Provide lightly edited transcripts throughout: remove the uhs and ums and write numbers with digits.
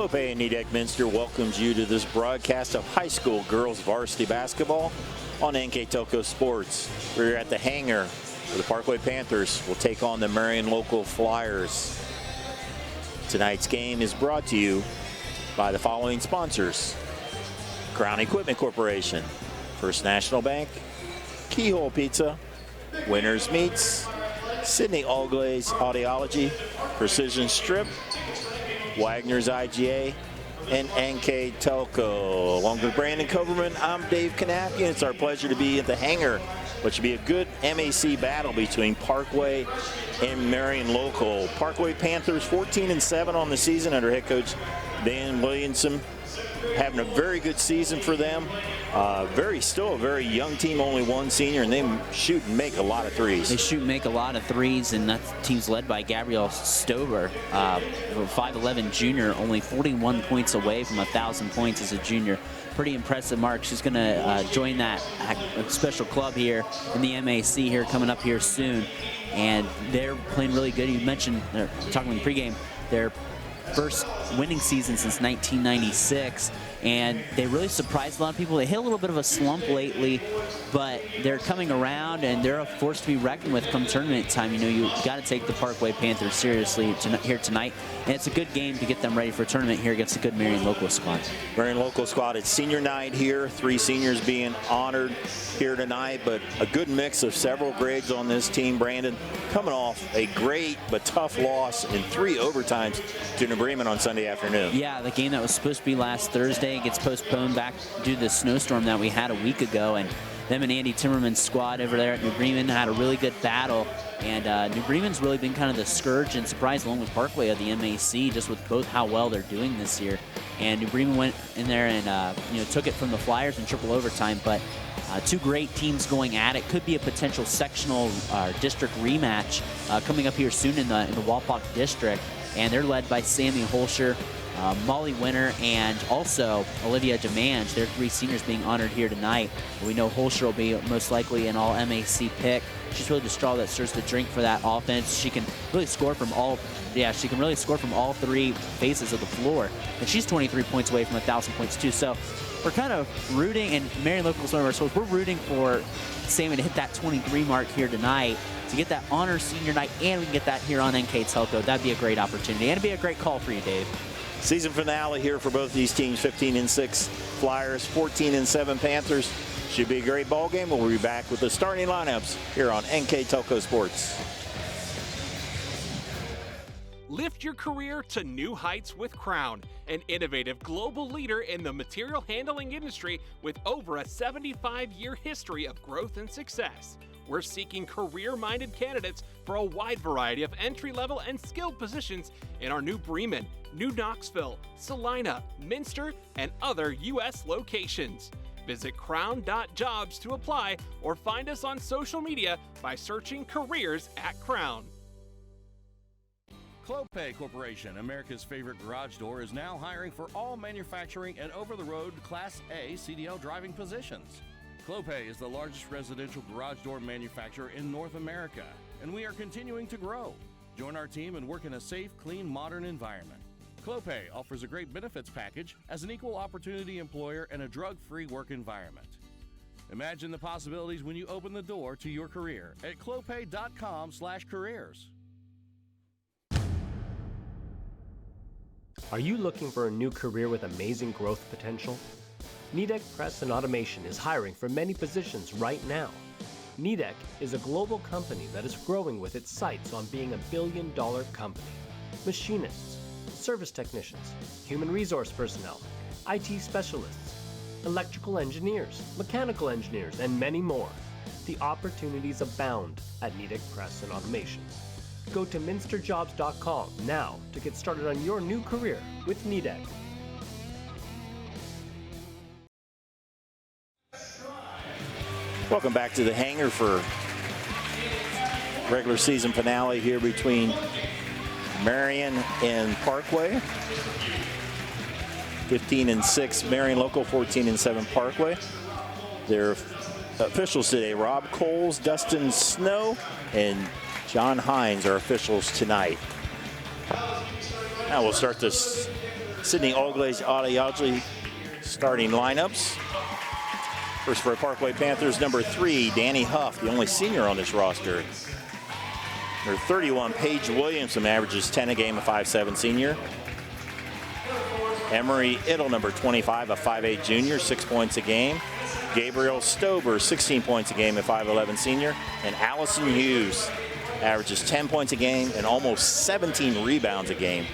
Clopay and Nedick Minster welcomes you to this broadcast of high school girls varsity basketball on NKTelco Sports. We're at the hangar where the Parkway Panthers will take on the Marion local Flyers. Tonight's game is brought to you by the following sponsors: Crown Equipment Corporation, First National Bank, Keyhole Pizza, Winners Meats, Sydney Allglaze Audiology, Precision Strip, Wagner's IGA, and NKTelco. Along with Brandon Coverman, I'm Dave Kanapian. It's our pleasure to be at the hangar, which should be a good MAC battle between Parkway and Marion local. Parkway Panthers 14-7 on the season under head coach Dan Williamson. Having a very good season for them. Still a very young team, only one senior, and they shoot and make a lot of threes. They shoot and make a lot of threes, and that team's led by Gabrielle Stover, 5'11 junior, only 41 points away from 1,000 points as a junior. Pretty impressive mark. She's going to join that special club here in the MAC here coming up here soon, and they're playing really good. You mentioned, talking in the pregame, their first winning season since 1996, and they really surprised a lot of people. They hit a little bit of a slump lately, but they're coming around, and they're a force to be reckoned with come tournament time. You know, you got to take the Parkway Panthers seriously here tonight, and it's a good game to get them ready for a tournament here against a good Marion local squad. Marion local squad, it's senior night here, 3 seniors being honored here tonight, but a good mix of several grades on this team. Brandon, coming off a great but tough loss in 3 overtimes to New Bremen on Sunday afternoon. Yeah, the game that was supposed to be last Thursday gets postponed back due to the snowstorm that we had a week ago, and them and Andy Timmerman's squad over there at New Bremen had a really good battle, and New Bremen's really been kind of the scourge and surprise along with Parkway of the MAC, just with both how well they're doing this year. And New Bremen went in there and took it from the Flyers in triple overtime, but 2 great teams going at it. Could be a potential sectional district rematch coming up here soon in the Wapak district, and they're led by Sammy Holscher, Molly Winter, and also Olivia Demange. They're 3 seniors being honored here tonight. We know Holscher will be most likely an all MAC pick. She's really the straw that stirs the drink for that offense. She can really score from all 3 phases of the floor, and she's 23 points away from 1,000 points too. So we're kind of rooting, and Marion local is one of our schools. We're rooting for Sammy to hit that 23 mark here tonight, to get that honor senior night, and we can get that here on NKTelco. That'd be a great opportunity, and it'd be a great call for you, Dave. Season finale here for both these teams, 15-6 Flyers, 14-7 Panthers. Should be a great ball game. We'll be back with the starting lineups here on NKTelco Sports. Lift your career to new heights with Crown, an innovative global leader in the material handling industry with over a 75-year history of growth and success. We're seeking career-minded candidates for a wide variety of entry-level and skilled positions in our New Bremen, New Knoxville, Salina, Minster, and other U.S. locations. Visit crown.jobs to apply or find us on social media by searching Careers at Crown. Clopay Corporation, America's favorite garage door, is now hiring for all manufacturing and over-the-road Class A CDL driving positions. Clopay is the largest residential garage door manufacturer in North America, and we are continuing to grow. Join our team and work in a safe, clean, modern environment. Clopay offers a great benefits package as an equal opportunity employer and a drug-free work environment. Imagine the possibilities when you open the door to your career at clopay.com/careers. Are you looking for a new career with amazing growth potential? Nedick Press and Automation is hiring for many positions right now. Nedick is a global company that is growing with its sights on being a billion-dollar company. Machinists, service technicians, human resource personnel, IT specialists, electrical engineers, mechanical engineers, and many more. The opportunities abound at Nedick Press and Automation. Go to minsterjobs.com now to get started on your new career with Nedick. Welcome back to the hangar for regular season finale here between Marion and Parkway. 15-6 Marion local, 14-7 Parkway. Their officials today: Rob Coles, Dustin Snow, and John Hines are officials tonight. Now we'll start this Sydney Allglaze Audiology starting lineups. First for Parkway Panthers, number 3, Danny Huff, the only senior on this roster. Number 31, Paige Williamson, averages 10 a game, a 5'7" senior. Emery Ittle, number 25, a 5'8" junior, 6 points a game. Gabriel Stober, 16 points a game, a 5'11" senior. And Allison Hughes averages 10 points a game and almost 17 rebounds a game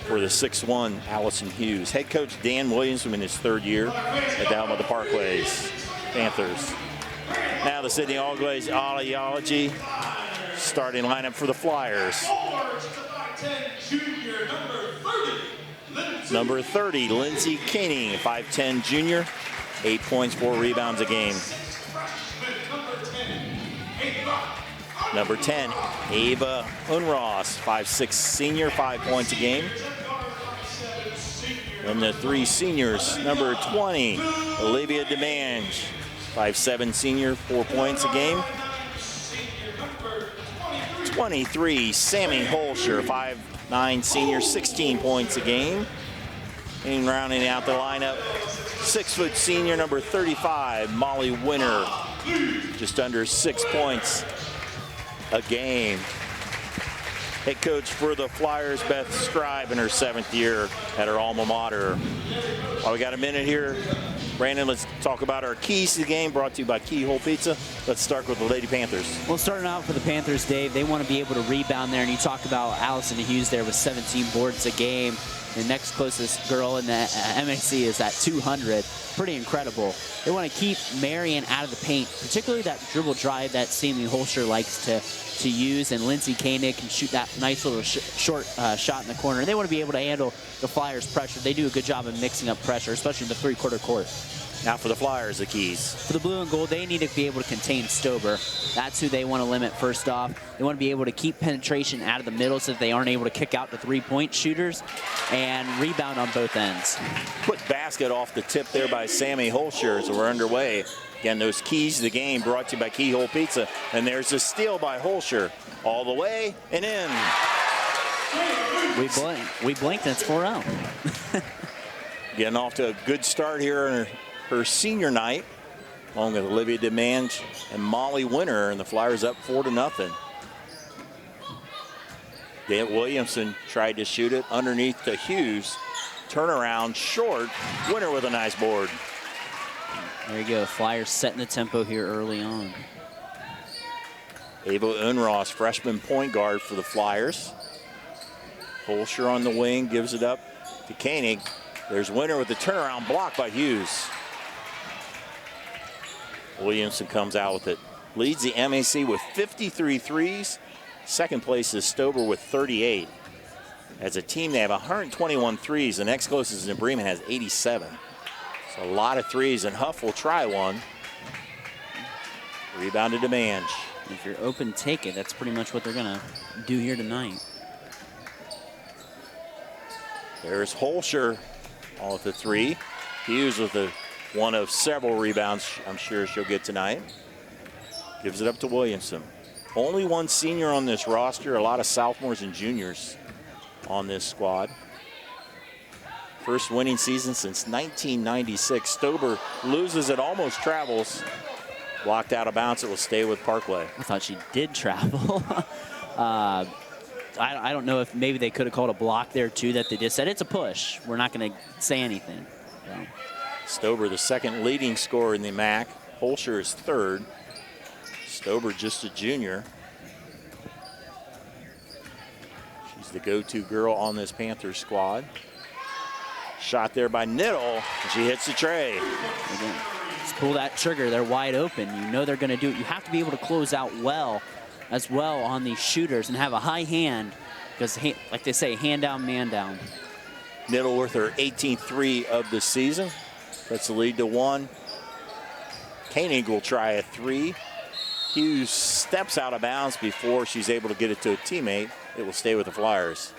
for the 6'1" Allison Hughes. Head coach Dan Williamson in his 3rd year at the helm of the Parkways Panthers. Now the Sydney Allglaze Audiology starting lineup for the Flyers. Number 30, Lindsey Koenig, 5'10" junior, 8 points, 4 rebounds a game. Number 10, Ava Unross, 5'6" senior, 5 points a game. And the 3 seniors, number 20, Olivia DeMange, 5'7" senior, 4 points a game. 23, Sammy Holscher, 5'9" senior, 16 points a game. And rounding out the lineup, 6' senior, number 35, Molly Winter, just under 6 points a game. Head coach for the Flyers, Beth Scribe, in her 7th year at her alma mater. While we got a minute here, Brandon, let's talk about our keys to the game, brought to you by Keyhole Pizza. Let's start with the Lady Panthers. Well, starting out for the Panthers, Dave, they want to be able to rebound there, and you talk about Allison Hughes there with 17 boards a game. The next closest girl in the MAC is at 200. Pretty incredible. They want to keep Marion out of the paint, particularly that dribble drive that Sammy Holscher likes to use, and Lindsey Koenig can shoot that nice little short shot in the corner. And they want to be able to handle the Flyers' pressure. They do a good job of mixing up pressure, especially in the 3/4 court. Now for the Flyers, the keys. For the blue and gold, they need to be able to contain Stober. That's who they want to limit first off. They want to be able to keep penetration out of the middle so that they aren't able to kick out the 3-point shooters and rebound on both ends. Quick basket off the tip there by Sammy Holscher as we're underway. Again, those keys to the game brought to you by Keyhole Pizza. And there's a steal by Holscher all the way and in. We blinked and it's 4-0. Getting off to a good start here in her senior night, along with Olivia DeMange and Molly Winter, and the Flyers up 4-0. Dale Williamson tried to shoot it underneath to Hughes. Turnaround short. Winter with a nice board. There you go. Flyers setting the tempo here early on. Ava Unross, freshman point guard for the Flyers. Holscher on the wing, gives it up to Koenig. There's Winter with the turnaround block by Hughes. Williamson comes out with it. Leads the MAC with 53 threes. Second place is Stober with 38. As a team, they have 121 threes. The next closest is Bremen, has 87. So a lot of threes, and Huff will try one. Rebounded to Mange. If you're open, take it. That's pretty much what they're going to do here tonight. There's Holscher all at the 3. Hughes with one of several rebounds I'm sure she'll get tonight. Gives it up to Williamson. Only one senior on this roster, a lot of sophomores and juniors on this squad. First winning season since 1996. Stober loses it, almost travels. Blocked out of bounds, it will stay with Parkway. I thought she did travel. I don't know if maybe they could have called a block there too, that they just said it's a push. We're not going to say anything. So. Stober, the second leading scorer in the MAC. Holscher is third. Stober just a junior. She's the go-to girl on this Panthers squad. Shot there by Niddle, and she hits the tray. Again, just pull that trigger. They're wide open. You know they're going to do it. You have to be able to close out well as well on these shooters and have a high hand because, like they say, hand down, man down. Niddle with her 18th three of the season. That's the lead to 1. Koenig will try a 3. Hughes steps out of bounds before she's able to get it to a teammate. It will stay with the Flyers.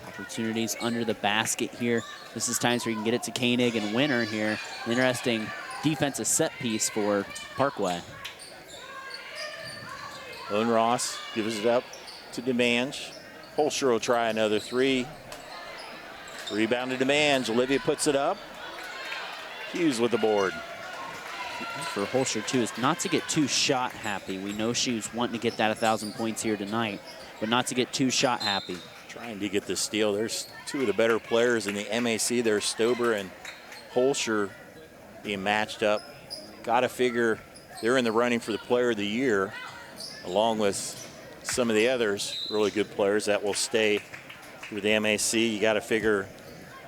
Opportunities under the basket here. This is times where you can get it to Koenig and Winter here. An interesting defensive set piece for Parkway. Unross gives it up to DeMange. Holscher will try another 3. Rebound to Demange. Olivia puts it up. Hughes with the board. For Holscher, too, is not to get too shot happy. We know she was wanting to get that 1,000 points here tonight, but not to get too shot happy. Trying to get the steal. There's two of the better players in the MAC. There's Stober and Holscher being matched up. Got to figure they're in the running for the player of the year, along with some of the others, really good players that will stay through the MAC. You got to figure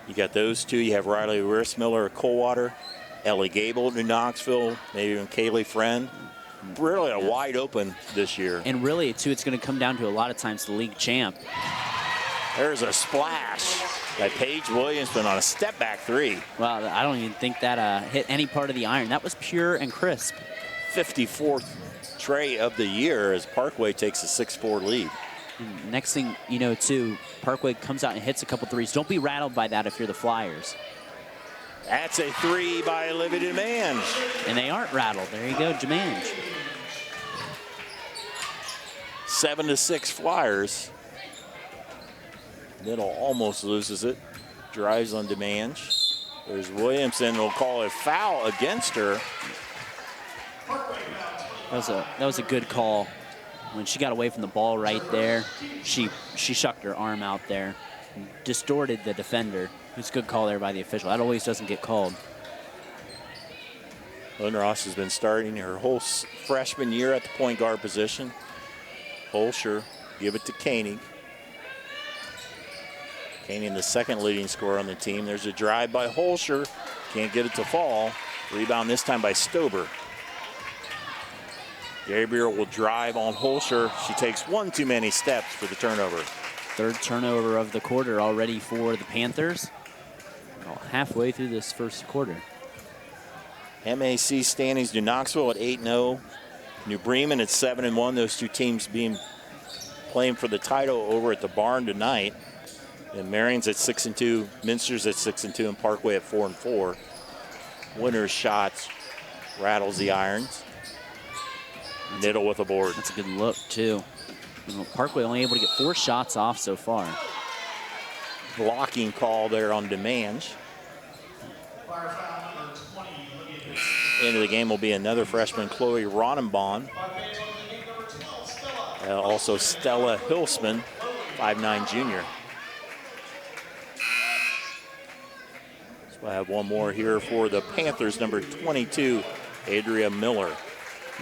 you got those two. You have Riley Rissmiller at Coldwater, Ellie Gable at New Knoxville, maybe even Kaylee Friend. Really a wide open this year. And really, too, it's going to come down to a lot of times the league champ. There's a splash by Paige Williamson on a step-back three. Well, I don't even think that hit any part of the iron. That was pure and crisp. 54th tray of the year as Parkway takes a 6-4 lead. And next thing you know, too, Parkway comes out and hits a couple threes. Don't be rattled by that if you're the Flyers. That's a three by Olivia Demange. And they aren't rattled. There you go, Demange. 7-6 Flyers. Middle almost loses it. Drives on Demange. There's Williamson. They'll call a foul against her. That was a good call. When she got away from the ball right there, she shucked her arm out there, and distorted the defender. It's a good call there by the official. That always doesn't get called. Lynn Ross has been starting her whole freshman year at the point guard position. Holscher give it to Koenig. Koenig, the second leading scorer on the team. There's a drive by Holscher. Can't get it to fall. Rebound this time by Stober. Gabriel will drive on Holscher. She takes one too many steps for the turnover. Third turnover of the quarter already for the Panthers. Well, halfway through this first quarter. MAC standings, New Knoxville at 8-0. New Bremen at 7-1. Those two teams playing for the title over at the barn tonight. And Marion's at 6-2, Minster's at 6-2, and Parkway at 4-4. Winner's shots rattles the irons. Niddle with a board. That's a good look, too. Parkway only able to get 4 shots off so far. Blocking call there on Demange. End of the game will be another freshman, Chloe Ronenbaum. Also Stella Hilsman, 5'9" junior. So I have one more here for the Panthers, number 22, Adria Miller,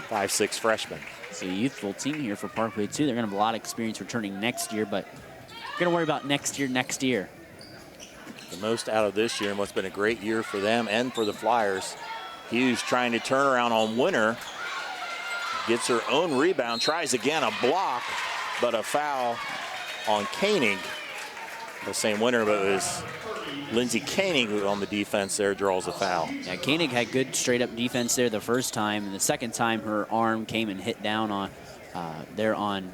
5'6" freshman. It's a youthful team here for Parkway, too. They're going to have a lot of experience returning next year, but we're going to worry about next year. The most out of this year and what's been a great year for them and for the Flyers. Hughes trying to turn around on Winter. Gets her own rebound, tries again, a block, but a foul on Koenig. I was saying Winter, but it was Lindsay Koenig who on the defense there draws a foul. Yeah, Koenig had good straight-up defense there the first time, and the second time her arm came and hit down on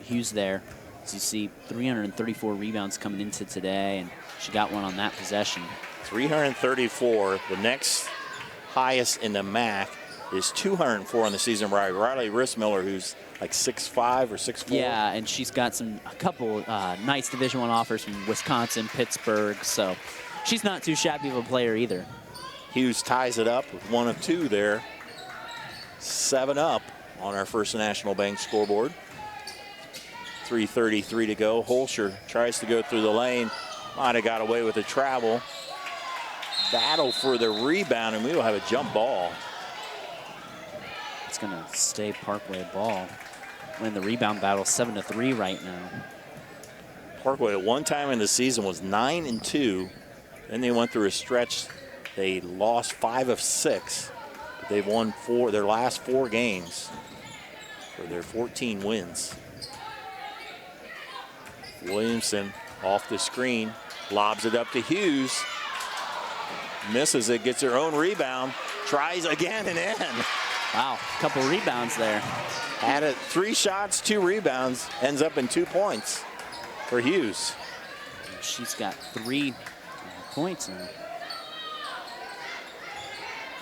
Hughes there. As you see, 334 rebounds coming into today, and she got one on that possession. 334. The next highest in the MAC is 204 on the season. Riley Rissmiller, who's like 6'5" or 6'4". Yeah, and she's got a couple nice Division I offers from Wisconsin, Pittsburgh, so she's not too shabby of a player either. Hughes ties it up with 1 of 2 there. 7 up on our First National Bank scoreboard. 3:33 to go. Holscher tries to go through the lane. Might have got away with the travel. Battle for the rebound, and we will have a jump ball. It's going to stay Parkway ball. Win the rebound battle 7-3 right now. Parkway at one time in the season was 9-2. Then they went through a stretch. They lost 5 of 6. But they've won their last 4 games for their 14 wins. Williamson off the screen, lobs it up to Hughes. Misses it, gets her own rebound, tries again and in. Wow, a couple rebounds there. Had it 3 shots, 2 rebounds, ends up in 2 points for Hughes. She's got 3 points now.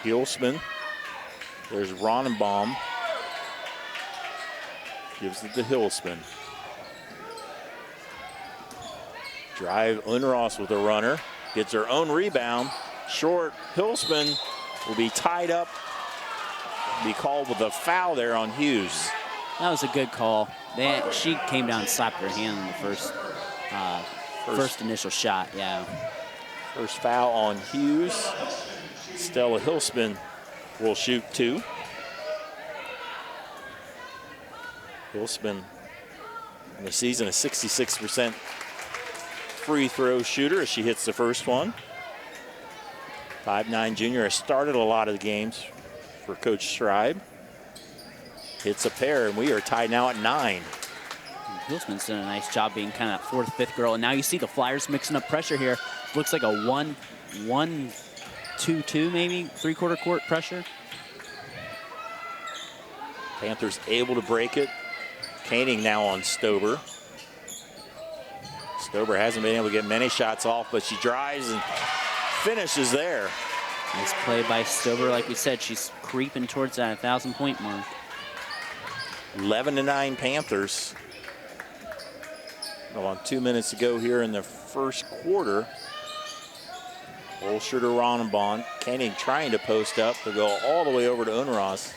Hilsman, there's Ronenbaum. Gives it to Hilsman. Drive Unross with a runner. Gets her own rebound. Short. Hilsman will be tied up. Be called with a foul there on Hughes. That was a good call. She came down and slapped her hand in the first initial shot, yeah. First foul on Hughes. Stella Hilsman will shoot 2. Hilsman in the season a 66% free throw shooter as she hits the first one. 5'9" junior has started a lot of the games for Coach Schreiber. Hits a pair, and we are tied now at 9. Hilsman's done a nice job being kind of that 4th, 5th girl. And now you see the Flyers mixing up pressure here. Looks like a 1-1-2-2 maybe, 3/4 court pressure. Panthers able to break it. Koenig now on Stober. Stober hasn't been able to get many shots off, but she drives and finishes there. Nice play by Stober. Like we said, she's creeping towards that 1,000-point mark. 11-9 Panthers. On 2 minutes to go here in the first quarter. Olsher to Ronenbaum. Koenig trying to post up to go all the way over to Unross.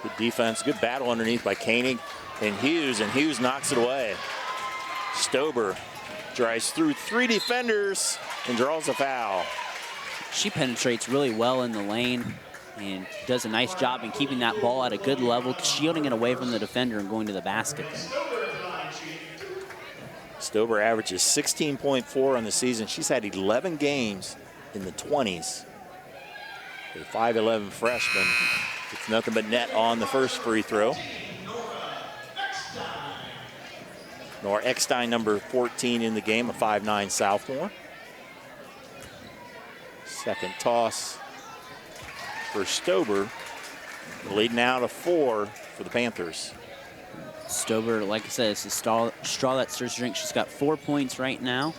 Good defense, good battle underneath by Koenig and Hughes knocks it away. Stober drives through 3 defenders and draws a foul. She penetrates really well in the lane and does a nice job in keeping that ball at a good level, shielding it away from the defender and going to the basket there. Stober averages 16.4 on the season. She's had 11 games in the 20s. A 5'11" freshman. It's nothing but net on the first free throw. Nora Eckstein, number 14 in the game, a 5'9" sophomore. Second toss for Stober. Lead now to 4 for the Panthers. Stober, like I said, it's a straw that stirs the drink. She's got 4 points right now.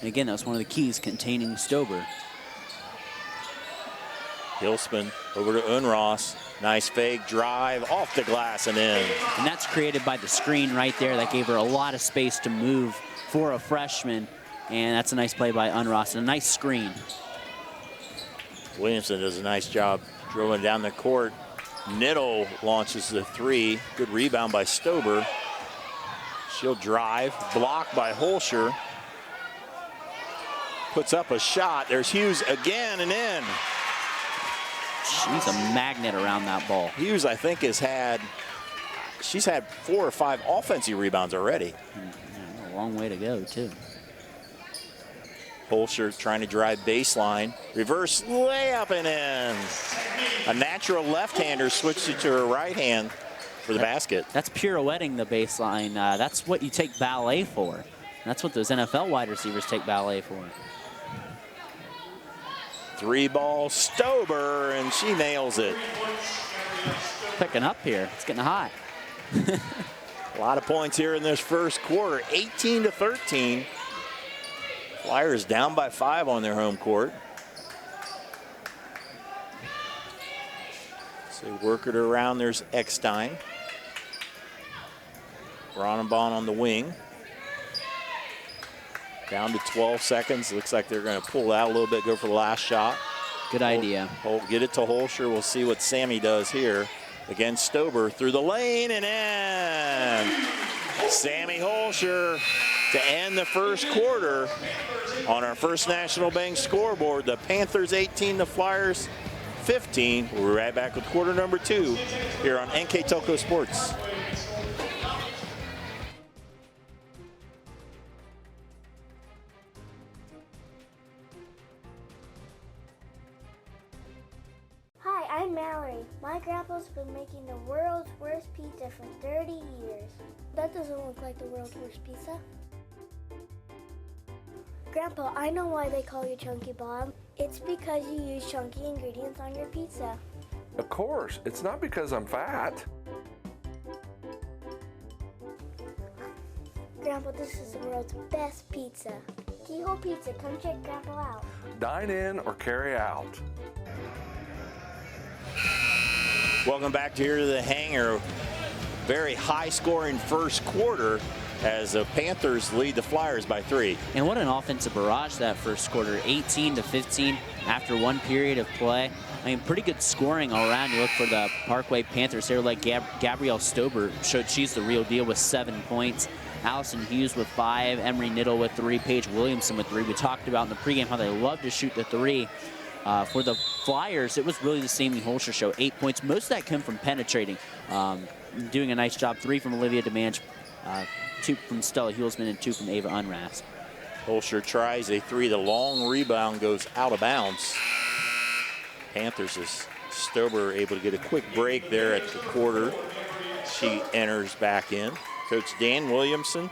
And again, that was one of the keys, containing Stober. Hilsman over to Unross. Nice fake drive off the glass and in. And that's created by the screen right there. That gave her a lot of space to move for a freshman. And that's a nice play by Unross and a nice screen. Williamson does a nice job dribbling down the court. Nittle launches the 3. Good rebound by Stober. She'll drive, blocked by Holscher. Puts up a shot. There's Hughes again and in. She's a magnet around that ball. Hughes, I think, she's had 4 or 5 offensive rebounds already. A long way to go, too. Holscher trying to drive baseline. Reverse layup and in. A natural left-hander switched it to her right hand for the basket. That's pirouetting the baseline. That's what you take ballet for. That's what those NFL wide receivers take ballet for. 3 ball, Stober, and she nails it. Picking up here. It's getting hot. A lot of points here in this first quarter. 18-13. Flyers down by 5 on their home court. So work it around. There's Eckstein. Ronenbaum on the wing. Down to 12 seconds. Looks like they're going to pull out a little bit, go for the last shot. Good idea. Get it to Holscher. We'll see what Sammy does here against Stober. Through the lane and in. Sammy Holscher to end the first quarter on our First National Bank scoreboard. The Panthers 18, the Flyers 15. We'll be right back with quarter number 2 here on NKTelco Sports. Hi, I'm Mallory. My grandpa's been making the world's worst pizza for 30 years. That doesn't look like the world's worst pizza. Grandpa, I know why they call you Chunky Bob. It's because you use chunky ingredients on your pizza. Of course, it's not because I'm fat. Grandpa, this is the world's best pizza. Keyhole Pizza, come check Grandpa out. Dine in or carry out. Welcome back to here to the hangar. Very high-scoring first quarter. as the Panthers lead the Flyers by 3. And what an offensive barrage that first quarter, 18-15 after one period of play. I mean, pretty good scoring all around. You look for the Parkway Panthers here, like Gabrielle Stober showed she's the real deal with 7 points. Allison Hughes with 5, Emery Niddle with 3, Paige Williamson with 3. We talked about in the pregame how they love to shoot the 3. For the Flyers, it was really the Sammy Holscher show, 8 points. Most of that came from penetrating, doing a nice job. 3 from Olivia DeMange, 2 from Stella Hulsman, and 2 from Ava Unrast. Holscher tries a 3. The long rebound goes out of bounds. Panthers is Stober able to get a quick break there at the quarter. She enters back in. Coach Dan Williamson,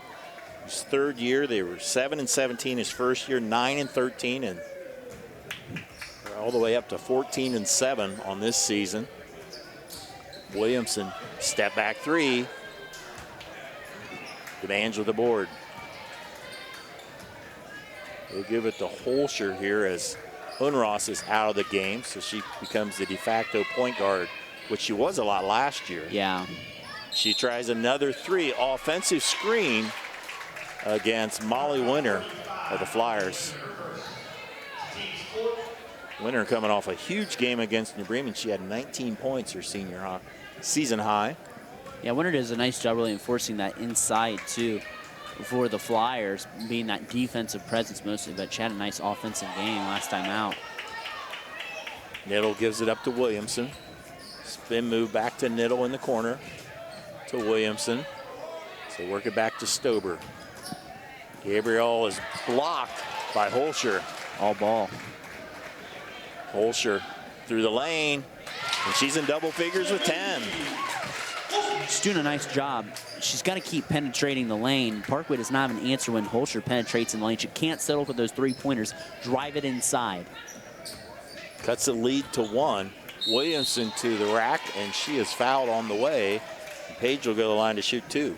his 3rd year. They were 7-17 his first year, 9-13, and all the way up to 14-7 on this season. Williamson, step back 3. DeMange with the board. They'll give it to Holscher here as Unross is out of the game, so she becomes the de facto point guard, which she was a lot last year. Yeah. She tries another 3, offensive screen against Molly Winter of the Flyers. Winter coming off a huge game against New Bremen. She had 19 points her senior season high. Yeah, Winter does a nice job really enforcing that inside too for the Flyers, being that defensive presence mostly, but she had a nice offensive game last time out. Niddle gives it up to Williamson. Spin move back to Niddle in the corner to Williamson. So work it back to Stober. Gabriel is blocked by Holscher. All ball. Holscher through the lane, and she's in double figures with 10. She's doing a nice job. She's got to keep penetrating the lane. Parkway does not have an answer when Holscher penetrates in the lane. She can't settle for those 3-pointers. Drive it inside. Cuts the lead to 1. Williamson to the rack, and she is fouled on the way. Paige will go to the line to shoot 2.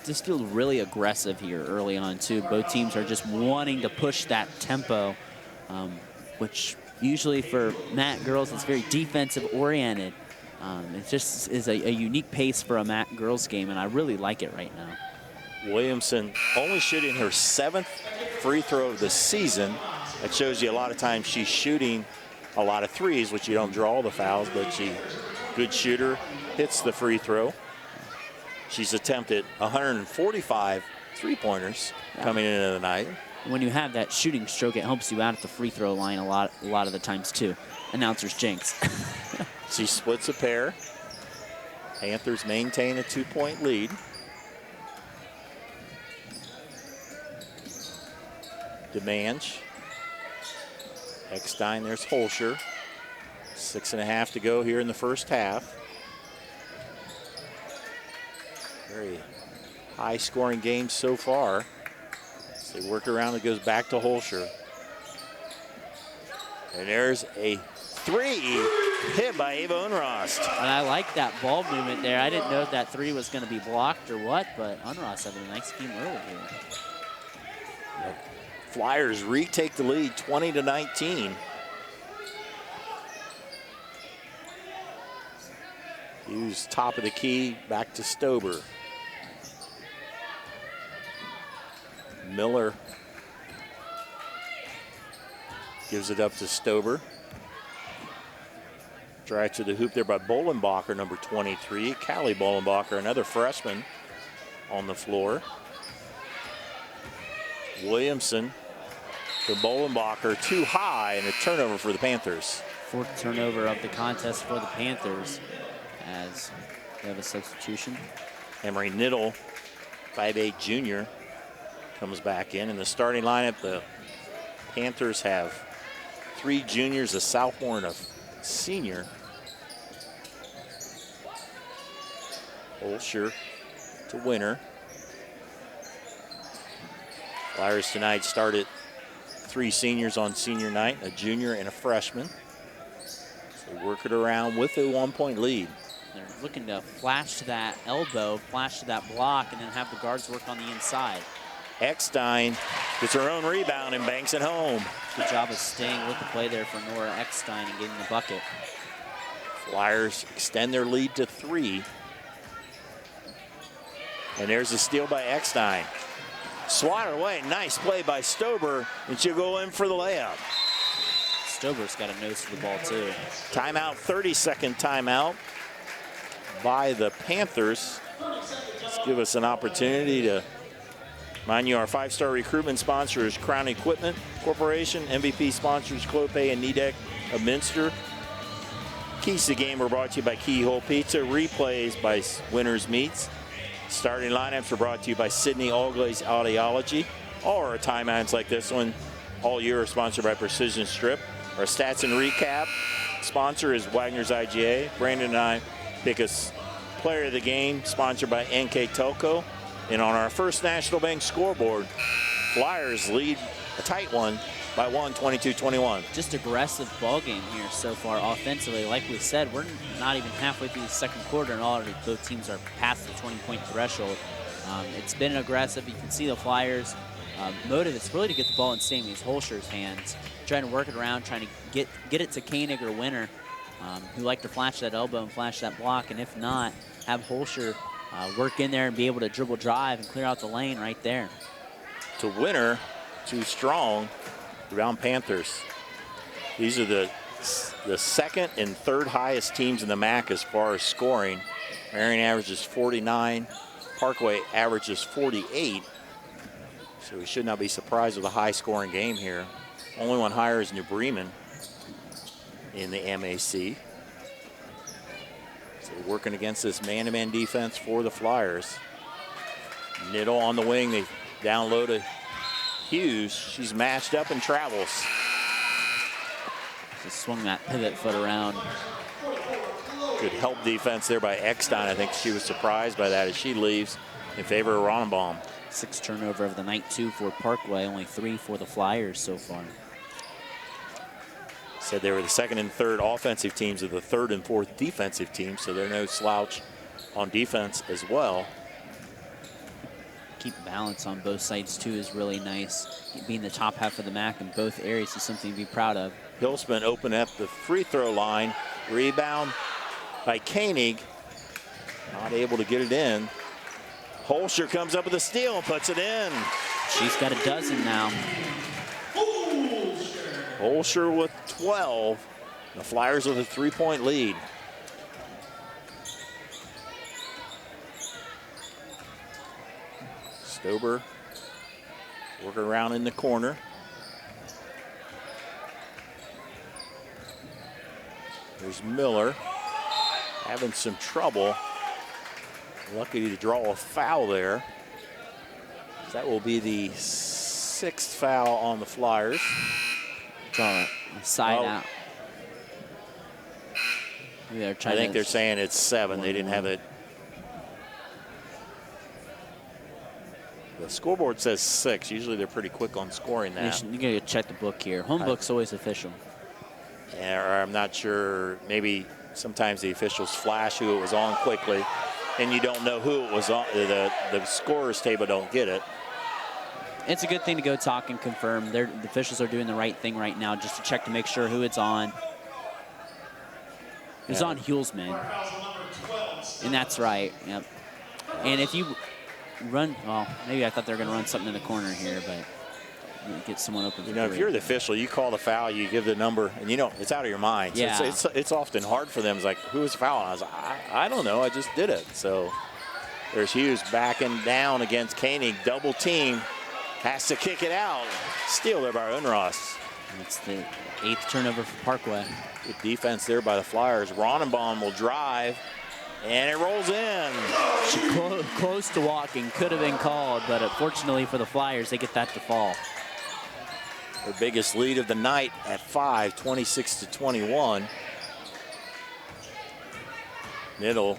Just feel really aggressive here early on too. Both teams are just wanting to push that tempo, which usually for MAC girls is very defensive oriented. It just is a unique pace for a MAC girls game, and I really like it right now. Williamson only shooting her 7th free throw of the season. That shows you a lot of times she's shooting a lot of 3s, which you don't draw the fouls, but she, good shooter, hits the free throw. She's attempted 145 3-pointers coming into the night. When you have that shooting stroke, it helps you out at the free throw line a lot of the times too. Announcer's jinx. She splits a pair. Panthers maintain a 2-point lead. DeMange. Eckstein, there's Holscher. 6.5 to go here in the first half. Very high-scoring game so far. As they work around, it goes back to Holscher. And there's a 3 hit by Ava Unrost. And I like that ball movement there. I didn't know if that 3 was going to be blocked or what, but Unrost having a nice game early here. Flyers retake the lead, 20-19. Hughes top of the key, back to Stober. Miller gives it up to Stober. Drive to the hoop there by Bolenbacher, number 23. Callie Bolenbacher, another freshman on the floor. Williamson to Bolenbacher, too high, and a turnover for the Panthers. 4th turnover of the contest for the Panthers as they have a substitution. Emery Niddle, 5'8" junior, comes back in. In the starting lineup, the Panthers have 3 juniors, a sophomore, and a senior. Holscher to Winter. Flyers tonight started 3 seniors on senior night, a junior and a freshman. So work it around with a 1-point lead. They're looking to flash to that elbow, flash to that block, and then have the guards work on the inside. Eckstein gets her own rebound and banks it home. Good job of staying with the play there for Nora Eckstein and getting the bucket. Flyers extend their lead to 3. And there's a steal by Eckstein. Swatted away. Nice play by Stober, and she'll go in for the layup. Stober's got a nose for the ball, too. Timeout, 30-second timeout by the Panthers. Let's give us an opportunity to, mind you, our 5-star recruitment sponsor is Crown Equipment Corporation. MVP sponsors Clopay and Nidec of Minster. Keys to the game were brought to you by Keyhole Pizza. Replays by Winners Meats. Starting lineups are brought to you by Sydney Allglaze Audiology. All our timeouts like this one all year are sponsored by Precision Strip. Our stats and recap sponsor is Wagner's IGA. Brandon and I pick a player of the game, sponsored by NKTelco. And on our first National Bank scoreboard, Flyers lead a tight one by 22-21. Just aggressive ball game here so far offensively. Like we said, we're not even halfway through the second quarter and already both teams are past the 20-point threshold. It's been aggressive. You can see the Flyers' motive is really to get the ball in Sammy Holscher's hands, trying to work it around, trying to get it to Koenig or Winner, who like to flash that elbow and flash that block, and if not, have Holscher work in there and be able to dribble drive and clear out the lane right there. To Winner, too strong. Rebound Panthers. These are the second and third highest teams in the MAC as far as scoring. Marion averages 49. Parkway averages 48. So we should not be surprised with a high-scoring game here. Only one higher is New Bremen in the MAC. So working against this man-to-man defense for the Flyers. Niddle on the wing. They down low to Hughes. She's matched up and travels. Just swung that pivot foot around. Good help defense there by Eckstein. I think she was surprised by that as she leaves in favor of Ronenbaum. 6 turnover of the night, 2 for Parkway, only 3 for the Flyers so far. Said they were the second and third offensive teams of the third and fourth defensive teams, so they're no slouch on defense as well. Keep balance on both sides too is really nice. Being the top half of the MAC in both areas is something to be proud of. Hilsman open up the free throw line. Rebound by Koenig. Not able to get it in. Holscher comes up with a steal and puts it in. She's got a dozen now. Holscher with 12. The Flyers with a 3-point lead. Stober working around in the corner. There's Miller having some trouble. Lucky to draw a foul there. That will be the 6th foul on the Flyers. Draw a side out. I think they're saying it's 7. They didn't have it. The scoreboard says 6. Usually they're pretty quick on scoring that. You gotta check the book here. Home book's always official. Or I'm not sure. Maybe sometimes the officials flash who it was on quickly, and you don't know who it was on. The scorer's table don't get it. It's a good thing to go talk and confirm. The officials are doing the right thing right now, just to check to make sure who it's on. It's on Hulsman. And that's right. Yep. And if you run, well, maybe I thought they were going to run something in the corner here, but get someone open. You know, if you're the official, you call the foul, you give the number, and you know it's out of your mind. So yeah. It's often hard for them. It's like, who was fouling? I was like, I don't know. I just did it. So there's Hughes backing down against Koenig. Double team. Has to kick it out. Steal there by Unross. It's the 8th turnover for Parkway. Good defense there by the Flyers. Ronenbaum will drive, and it rolls in. She close to walking. Could have been called, but unfortunately for the Flyers, they get that to fall. Their biggest lead of the night at 5, 26-21. Niddle.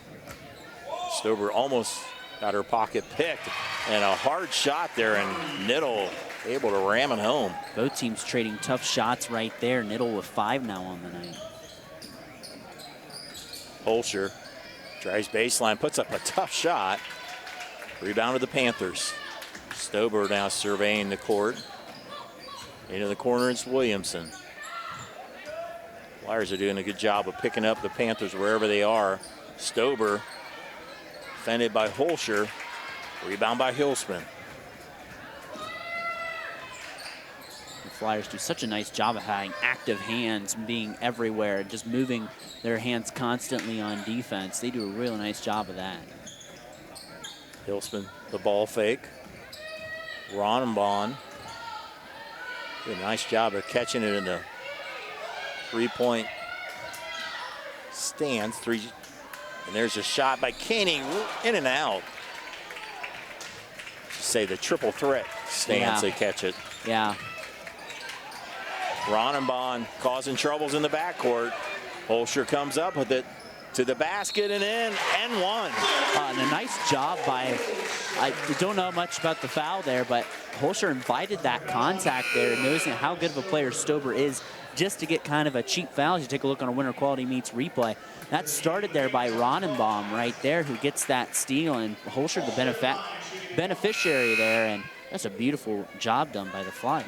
Stober almost got her pocket picked, and a hard shot there, and Niddle able to ram it home. Both teams trading tough shots right there. Niddle with 5 now on the night. Holscher drives baseline, puts up a tough shot. Rebound to the Panthers. Stober now surveying the court. Into the corner, it's Williamson. Flyers are doing a good job of picking up the Panthers wherever they are. Stober defended by Holscher. Rebound by Hilsman. The Flyers do such a nice job of having active hands, being everywhere, just moving their hands constantly on defense. They do a really nice job of that. Hilsman, the ball fake. Ronenbaum did a nice job of catching it in the three-point stands. And there's a shot by Koenig, in and out. Say the triple threat stance, they catch it. Yeah. Ronenbaum causing troubles in the backcourt. Holscher comes up with it to the basket and in, and one. And a nice job by, I don't know much about the foul there, but Holscher invited that contact there, noticing how good of a player Stober is just to get kind of a cheap foul. As you take a look on a Winter Quality Meets replay. That started there by Ronenbaum right there, who gets that steal, and Holscher the beneficiary there, and that's a beautiful job done by the Flyers.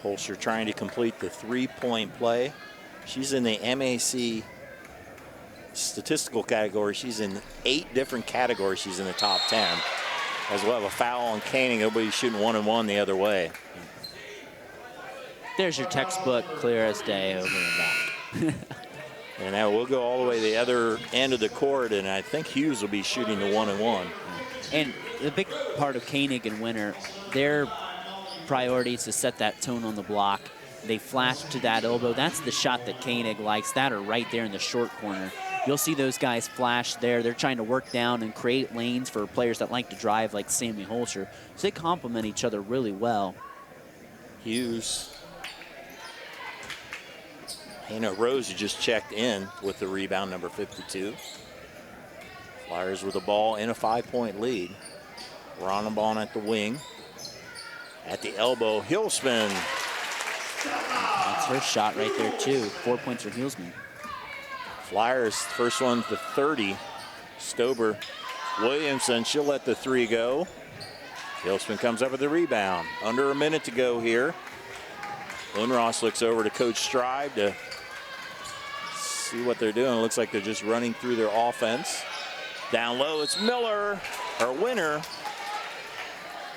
Holscher trying to complete the three-point play. She's in the MAC statistical category. She's in 8 different categories. She's in the top 10. As well, a foul on Koenig. Nobody's shooting 1-and-1 the other way. There's your textbook, clear as day, over and back. And now we'll go all the way to the other end of the court, and I think Hughes will be shooting the 1-and-1. And the big part of Koenig and Winter, their priority is to set that tone on the block. They flash to that elbow. That's the shot that Koenig likes. That are right there in the short corner. You'll see those guys flash there. They're trying to work down and create lanes for players that like to drive, like Sammy Holscher. So they complement each other really well. Hughes. Hannah Rose, who just checked in with the rebound, number 52. Flyers with the ball in a 5-point lead. Ronenbaum at the wing. At the elbow, Hilsman. That's her shot right there, too. 4 points for Hilsman. Flyers, first one to 30. Stober. Williamson, she'll let the three go. Hilsman comes up with the rebound. Under a minute to go here. Unross looks over to Coach Stribe to see what they're doing. It looks like they're just running through their offense. Down low, it's Winter.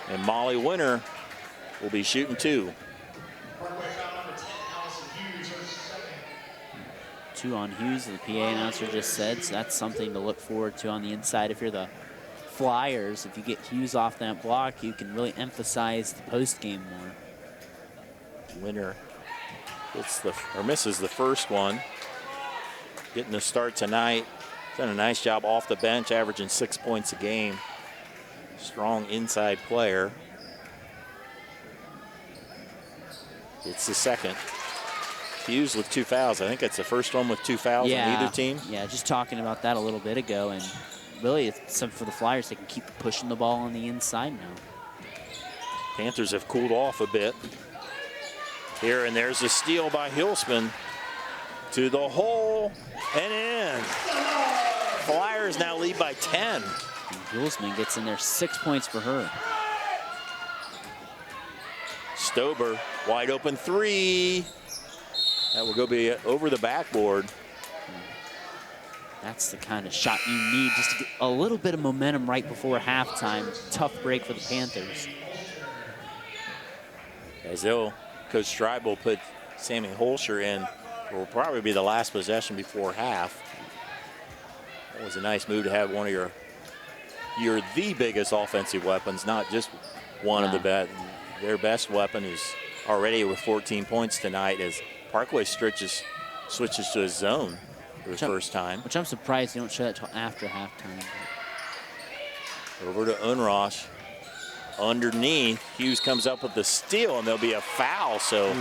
And Molly Winter will be shooting 2. 2 on Hughes, the PA announcer just said, so that's something to look forward to on the inside. If you're the Flyers, if you get Hughes off that block, you can really emphasize the post game more. Winter misses the first one. Getting the start tonight. Done a nice job off the bench, averaging 6 points a game. Strong inside player. It's the second. Hughes with 2 fouls. I think that's the first one with 2 fouls on either team. Yeah, just talking about that a little bit ago, and really it's something for the Flyers. They can keep pushing the ball on the inside now. Panthers have cooled off a bit. Here, and there's a steal by Hilsman to the hole and in. Flyers now lead by 10. And Hilsman gets in there, 6 points for her. Stober, wide open 3. That will be over the backboard. That's the kind of shot you need just to get a little bit of momentum right before halftime. Tough break for the Panthers. As though Coach Stribe will put Sammy Holscher in. It will probably be the last possession before half. That was a nice move to have one of you're the biggest offensive weapons, not just one of the best. Their best weapon is already with 14 points tonight as Parkway switches to his zone for the first time. Which I'm surprised they don't show that until after halftime. Over to Unross. Underneath, Hughes comes up with the steal, and there'll be a foul. So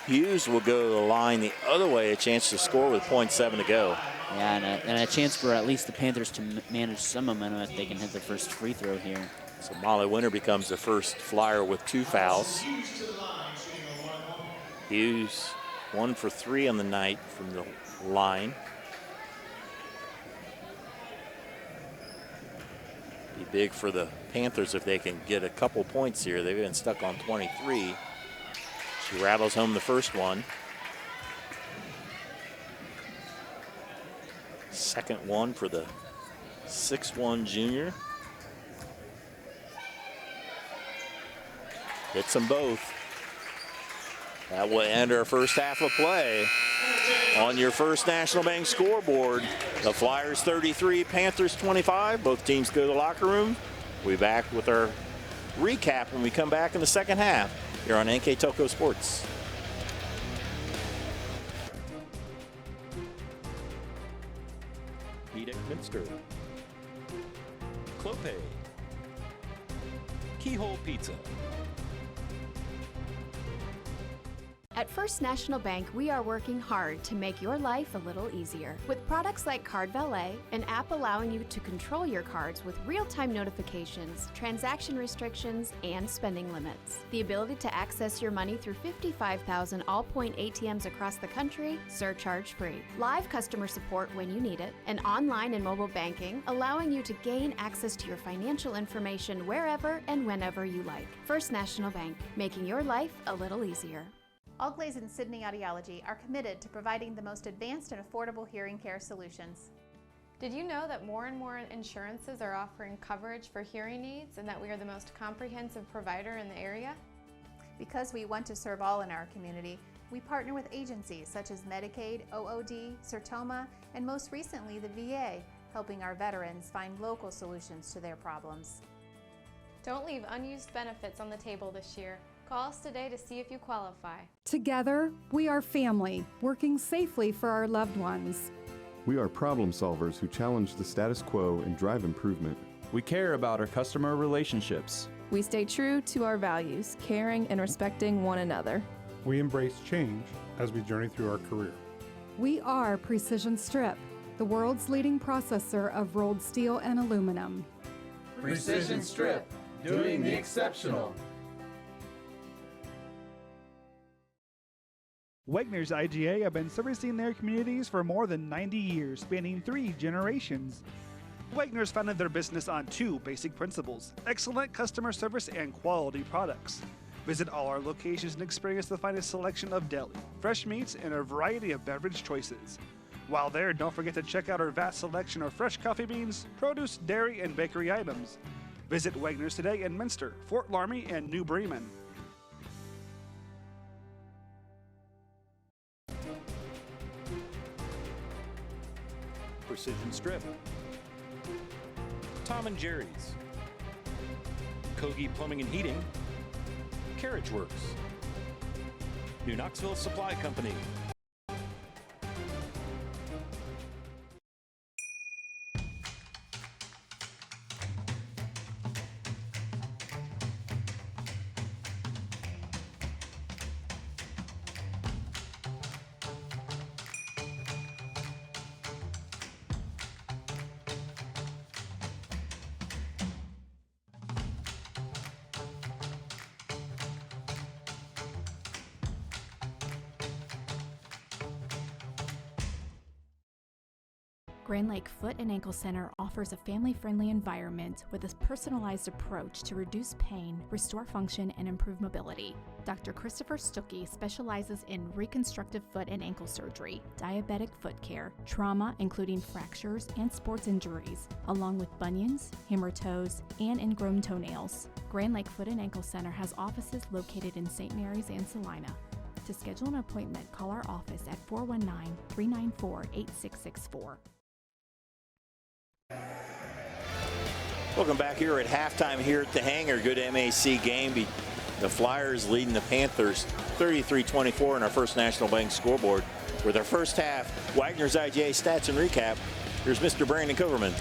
Hughes will go to the line the other way, a chance to score with 0.7 to go. Yeah, and a chance for at least the Panthers to manage some momentum if they can hit the first free throw here. So Molly Winter becomes the first Flyer with 2 fouls. Hughes 1 for 3 on the night from the line. Be big for the Panthers if they can get a couple points here. They've been stuck on 23. She rattles home the first one. Second one for the 6'1" junior. Hits them both. That will end our first half of play. On your First National Bank scoreboard, the Flyers 33, Panthers 25. Both teams go to the locker room. We'll be back with our recap when we come back in the second half here on NKTelco Sports. Edith Minster, Clope, Keyhole Pizza. At First National Bank, we are working hard to make your life a little easier. With products like Card Valet, an app allowing you to control your cards with real-time notifications, transaction restrictions, and spending limits. The ability to access your money through 55,000 all-point ATMs across the country, surcharge-free. Live customer support when you need it, and online and mobile banking, allowing you to gain access to your financial information wherever and whenever you like. First National Bank, making your life a little easier. Allglaze and Sydney Audiology are committed to providing the most advanced and affordable hearing care solutions. Did you know that more and more insurances are offering coverage for hearing aids and that we are the most comprehensive provider in the area? Because we want to serve all in our community, we partner with agencies such as Medicaid, OOD, Sertoma, and most recently the VA, helping our veterans find local solutions to their problems. Don't leave unused benefits on the table this year. Call us today to see if you qualify. Together, we are family, working safely for our loved ones. We are problem solvers who challenge the status quo and drive improvement. We care about our customer relationships. We stay true to our values, caring and respecting one another. We embrace change as we journey through our career. We are Precision Strip, the world's leading processor of rolled steel and aluminum. Precision Strip, doing the exceptional. Wegner's IGA have been servicing their communities for more than 90 years, spanning 3 generations. Wegner's founded their business on 2 basic principles: excellent customer service and quality products. Visit all our locations and experience the finest selection of deli, fresh meats, and a variety of beverage choices. While there, don't forget to check out our vast selection of fresh coffee beans, produce, dairy, and bakery items. Visit Wegner's today in Minster, Fort Laramie, and New Bremen. Precision Strip, Tom and Jerry's, Kogi Plumbing and Heating, Carriage Works, New Knoxville Supply Company. Grand Lake Foot and Ankle Center offers a family-friendly environment with a personalized approach to reduce pain, restore function, and improve mobility. Dr. Christopher Stuckey specializes in reconstructive foot and ankle surgery, diabetic foot care, trauma including fractures and sports injuries, along with bunions, hammer toes, and ingrown toenails. Grand Lake Foot and Ankle Center has offices located in St. Mary's and Salina. To schedule an appointment, call our office at 419-394-8664. Welcome back here at halftime here at the Hangar. Good MAC game. The Flyers leading the Panthers 33-24 in our First National Bank scoreboard. With our first half, Wagner's IGA stats and recap. Here's Mr. Brandon Coverman.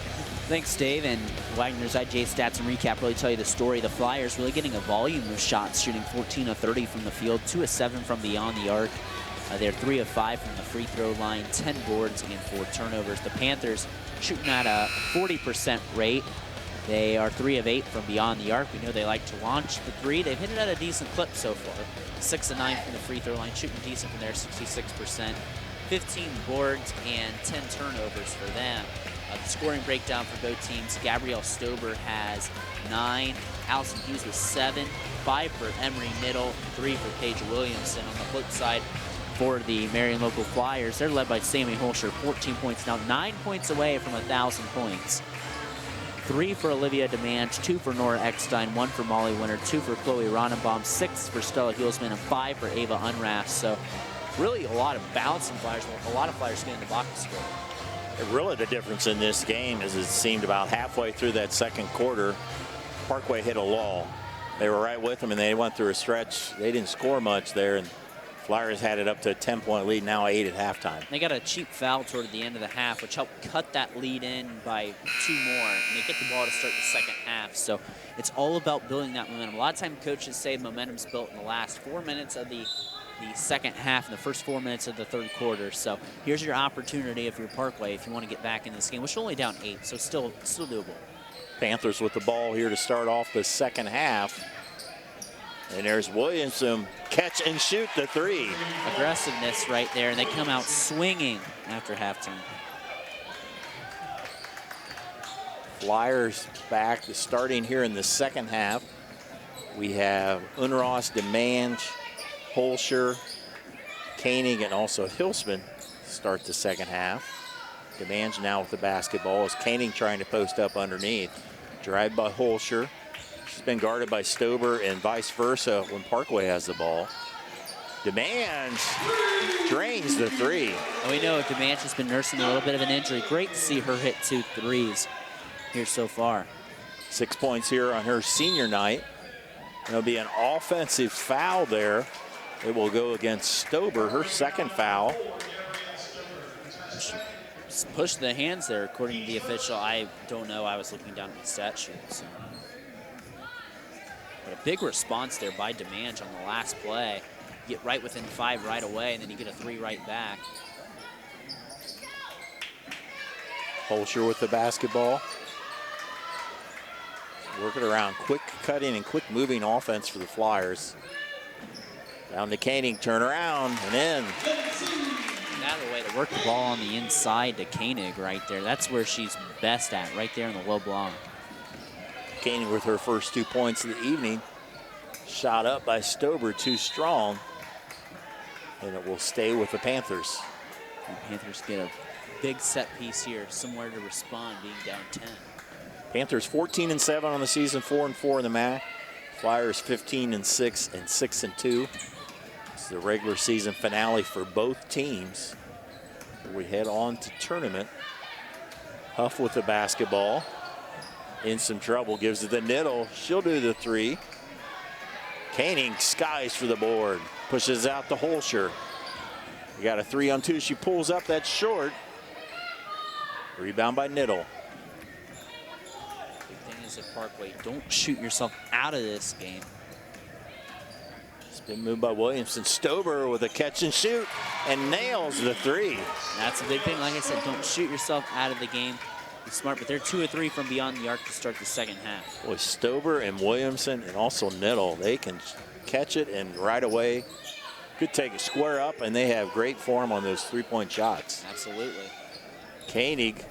Thanks, Dave. And Wagner's IGA stats and recap really tell you the story. The Flyers really getting a volume of shots, shooting 14 of 30 from the field, 2 of 7 from beyond the arc. They're 3 of 5 from the free throw line, 10 boards and 4 turnovers. The Panthers shooting at a 40% rate. They are 3 of 8 from beyond the arc. We know they like to launch the 3. They've hit it at a decent clip so far. 6 of 9 from the free throw line, shooting decent from there, 66%. 15 boards and 10 turnovers for them. The scoring breakdown for both teams: Gabrielle Stober has 9, Allison Hughes with 7, 5 for Emery Middle, 3 for Paige Williamson. On the flip side, for the Marion local Flyers, they're led by Sammy Holscher, 14 points now, 9 points away from 1,000 points. 3 for Olivia DeMange, 2 for Nora Eckstein, 1 for Molly Winter, 2 for Chloe Ronenbaum, 6 for Stella Hulsman, and 5 for Ava Unrath. So really a lot of bouncing flyers, a lot of flyers getting the box score. Really the difference in this game is it seemed about halfway through that second quarter, Parkway hit a lull. They were right with them, and they went through a stretch. They didn't score much there, and Flyers had it up to a 10-point lead, now 8 at halftime. They got a cheap foul toward the end of the half, which helped cut that lead in by 2 more, and they get the ball to start the second half. So it's all about building that momentum. A lot of times coaches say momentum's built in the last 4 minutes of the second half and the first 4 minutes of the third quarter. So here's your opportunity if you're Parkway, if you want to get back in this game, which is only down 8, so still doable. Panthers with the ball here to start off the second half. And there's Williamson, catch and shoot the 3. Aggressiveness right there, and they come out swinging after halftime. Flyers back starting here in the second half. We have Unross, DeMange, Holscher, Koenig, and also Hilsman start the second half. DeMange now with the basketball as Koenig trying to post up underneath. Drive by Holscher. She's been guarded by Stober and vice versa when Parkway has the ball. DeMange drains the 3. And we know DeMange has been nursing a little bit of an injury. Great to see her hit 2 threes here so far. 6 points here on her senior night. There'll be an offensive foul there. It will go against Stober, her second foul. She pushed the hands there, according to the official. I don't know. I was looking down at the stat sheet. So. But a big response there by DeMange on the last play. You get right within 5 right away, and then you get a 3 right back. Holscher with the basketball. Working around, quick cutting and quick moving offense for the Flyers. Down to Koenig, turn around, and in. Out of the way to work the ball on the inside to Koenig right there. That's where she's best at, right there in the low block. Koenig with her first 2 points of the evening. Shot up by Stober, too strong. And it will stay with the Panthers. The Panthers get a big set piece here, somewhere to respond, being down 10. Panthers 14-7 on the season, 4-4 in the MAC. Flyers 15-6 and 6-2. It's the regular season finale for both teams. We head on to tournament. Huff with the basketball. In some trouble, gives it to Niddle. She'll do the 3. Koenig skies for the board. Pushes out to Holscher. We got a 3-on-2. She pulls up, that's short. Rebound by Niddle. Big thing is at Parkway, don't shoot yourself out of this game. It's been moved by Williamson. Stober with a catch and shoot and nails the 3. That's a big thing. Like I said, don't shoot yourself out of the game. Be smart, but they're 2 or 3 from beyond the arc to start the second half. Boy, Stober and Williamson and also Niddle, they can catch it and right away could take a square up, and they have great form on those 3-point shots. Absolutely. Koenig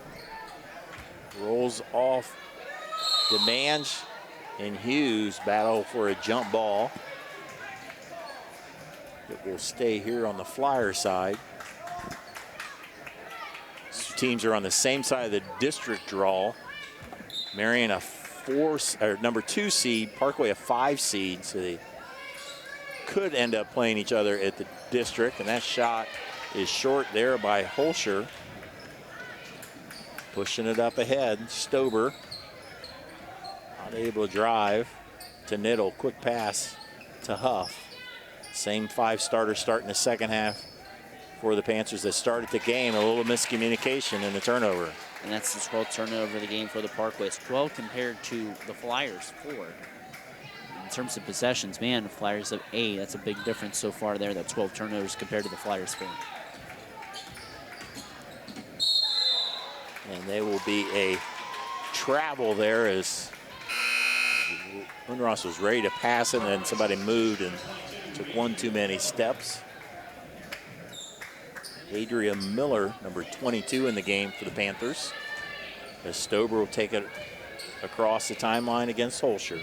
rolls off. DeMange and Hughes battle for a jump ball. It will stay here on the Flyer side. Teams are on the same side of the district draw. Marion a number 2 seed, Parkway a 5 seed, so they could end up playing each other at the district, and that shot is short there by Holscher. Pushing it up ahead, Stober not able to drive to Niddle, quick pass to Huff. Same 5 starters starting the second half for the Panthers that started the game. A little miscommunication in the turnover. And that's the 12th turnover of the game for the Parkways. 12 compared to the Flyers 4. In terms of possessions, man, the Flyers have 8. That's a big difference so far there. That 12 turnovers compared to the Flyers 4. And there will be a travel there as Unross was ready to pass it, and then somebody moved and took one too many steps. Adria Miller, number 22 in the game for the Panthers. As Stober will take it across the timeline against Holscher.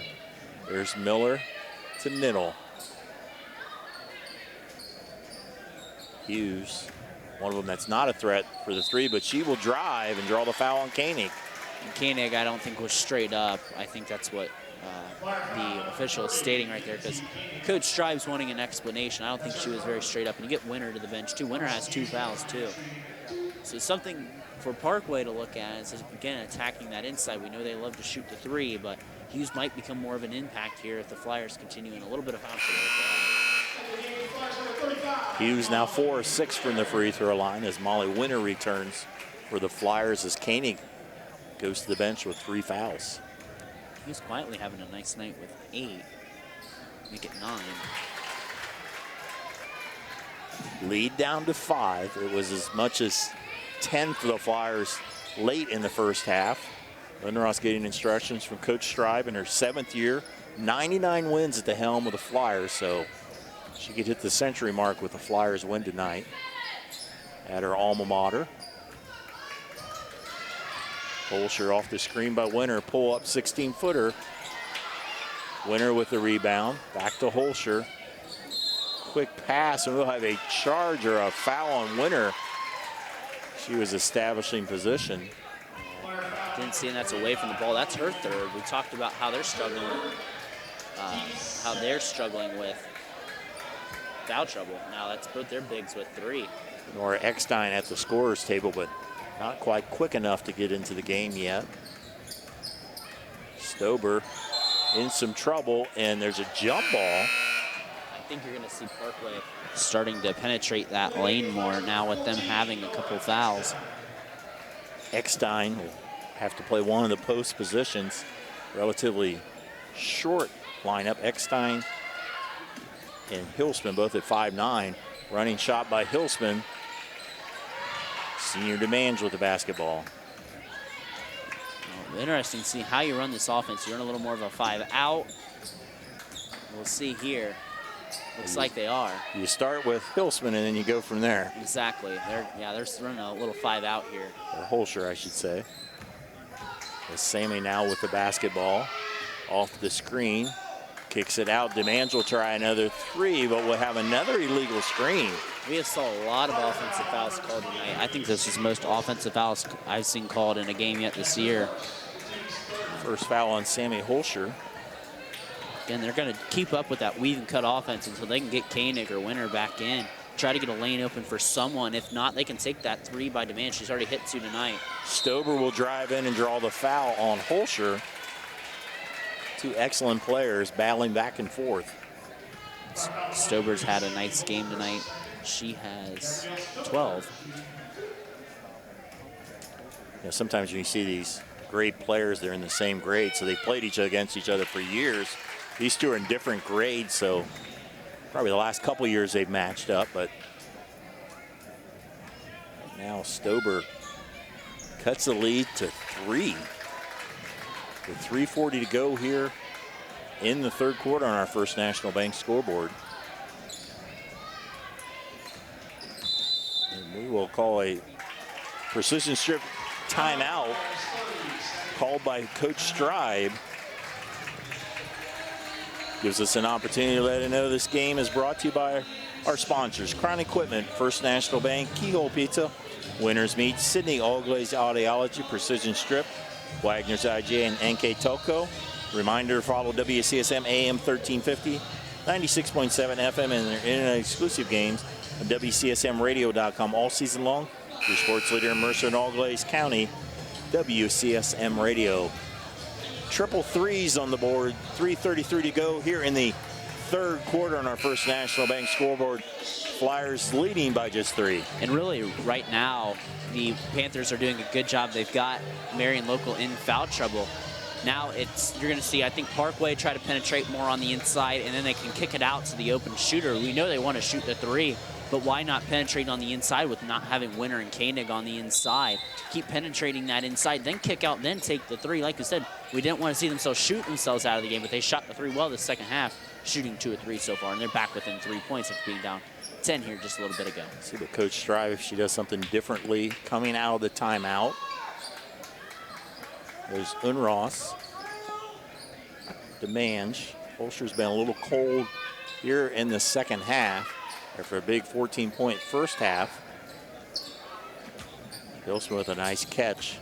There's Miller to Niddle. Hughes, one of them that's not a threat for the 3, but she will drive and draw the foul on Koenig. Koenig, I don't think, was straight up. I think that's what the official is stating right there, because Coach Strive's wanting an explanation. I don't think she was very straight up. And you get Winter to the bench, too. Winter has 2 fouls, too. So something for Parkway to look at is, again, attacking that inside. We know they love to shoot the 3, but Hughes might become more of an impact here if the Flyers continue in a little bit of foul trouble. Hughes now 4 of 6 from the free throw line as Molly Winter returns for the Flyers as Koenig goes to the bench with 3 fouls. He's quietly having a nice night with 8. Make it 9. Lead down to 5. It was as much as 10 for the Flyers late in the first half. Linda Ross getting instructions from Coach Strive in her 7th year. 99 wins at the helm of the Flyers, so she could hit the century mark with the Flyers win tonight at her alma mater. Holscher off the screen by Winter, pull up 16-footer. Winter with the rebound, back to Holscher. Quick pass, and we'll have a charge or a foul on Winter. She was establishing position. Didn't see, and that's away from the ball. That's her 3rd. We talked about how they're struggling, with foul trouble. Now that's both their bigs with 3. Nora Eckstein at the scorer's table, but not quite quick enough to get into the game yet. Stober in some trouble, and there's a jump ball. I think you're going to see Parkway starting to penetrate that lane more now with them having a couple fouls. Eckstein will have to play one of the post positions. Relatively short lineup. Eckstein and Hilsman both at 5'9". Running shot by Hilsman. Senior demands with the basketball. Well, interesting to see how you run this offense. You run a little more of a 5 out. We'll see here. Looks like they are. You start with Hilsman and then you go from there. Exactly. They're running a little 5 out here. Or Holscher, I should say. As Sammy now with the basketball. Off the screen. Kicks it out. Demands will try another 3, but we'll have another illegal screen. We have saw a lot of offensive fouls called tonight. I think this is the most offensive fouls I've seen called in a game yet this year. First foul on Sammy Holscher. Again, they're going to keep up with that weave and cut offense until they can get Koenig or Winter back in. Try to get a lane open for someone. If not, they can take that 3 by demand. She's already hit 2 tonight. Stober will drive in and draw the foul on Holscher. 2 excellent players battling back and forth. Stober's had a nice game tonight. She has 12. Sometimes when you see these great players, they're in the same grade, so they played against each other for years. These 2 are in different grades, so probably the last couple years they've matched up, but now Stober cuts the lead to 3. With 3:40 to go here in the 3rd quarter on our First National Bank scoreboard. And we will call a precision strip timeout called by Coach Strive. Gives us an opportunity to let you know this game is brought to you by our sponsors: Crown Equipment, First National Bank, Keyhole Pizza, Winners Meat, Sydney All Glaze Audiology, Precision Strip, Wagner's IGA, and NKTelco. Reminder to follow WCSM AM 1350, 96.7 FM, and their internet exclusive games on WCSMradio.com all season long. Your sports leader in Mercer and All Glaze County, WCSM Radio. Triple threes on the board. 3:33 to go here in the 3rd quarter on our First National Bank scoreboard. Flyers leading by just 3. And really, right now, the Panthers are doing a good job. They've got Marion Local in foul trouble. Now you're going to see, I think, Parkway try to penetrate more on the inside, and then they can kick it out to the open shooter. We know they want to shoot the 3, but why not penetrate on the inside with not having Winter and Koenig on the inside? Keep penetrating that inside, then kick out, then take the 3. Like I said, we didn't want to see themselves shoot themselves out of the game, but they shot the 3 well this second half, shooting 2 of 3 so far, and they're back within 3 points after being down 10 here just a little bit ago. See what Coach Strive, if she does something differently coming out of the timeout. There's Unross. Demange. Holscher's been a little cold here in the second half after a big 14-point first half. Hilsman with a nice catch.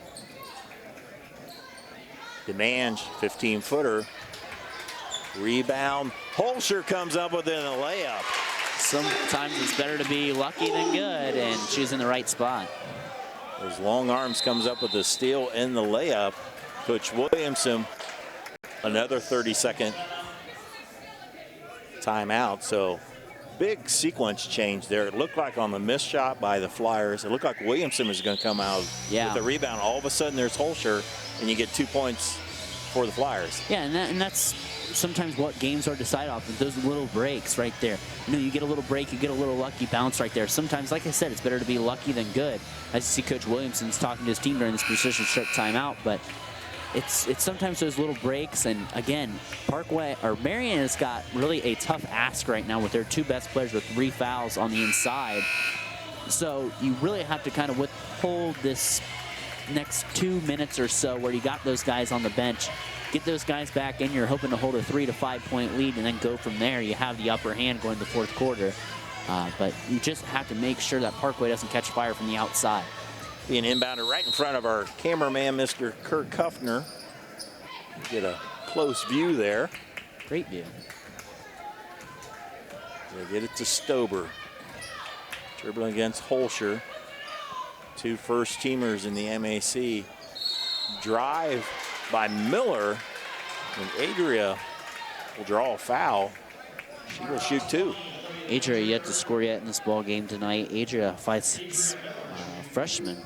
Demange, 15-footer. Rebound. Holscher comes up with it in a layup. Sometimes it's better to be lucky than good, and she's in the right spot. Those long arms comes up with the steal and the layup. Coach Williamson, another 30-second timeout. So big sequence change there. It looked like on the missed shot by the Flyers, it looked like Williamson was going to come out with the rebound. All of a sudden there's Holscher, and you get 2 points for the Flyers. Yeah, and that's sometimes what games are decided off of, those little breaks right there. You know, you get a little break, you get a little lucky bounce right there. Sometimes, like I said, it's better to be lucky than good. I see Coach Williamson's talking to his team during this precision strip timeout, but it's sometimes those little breaks. And again, Marion has got really a tough ask right now with their 2 best players with 3 fouls on the inside. So you really have to kind of withhold this next 2 minutes or so where you got those guys on the bench. Get those guys back in. You're hoping to hold a 3 to 5 point lead and then go from there. You have the upper hand going to the 4th quarter. But you just have to make sure that Parkway doesn't catch fire from the outside. Being inbounded right in front of our cameraman, Mr. Kurt Kuffner. Get a close view there. Great view. They get it to Stober. Dribbling against Holscher. 2 first-teamers in the MAC. Drive by Miller, and Adria will draw a foul. She will shoot 2. Adria yet to score yet in this ball game tonight. Adria, 5'6" freshman.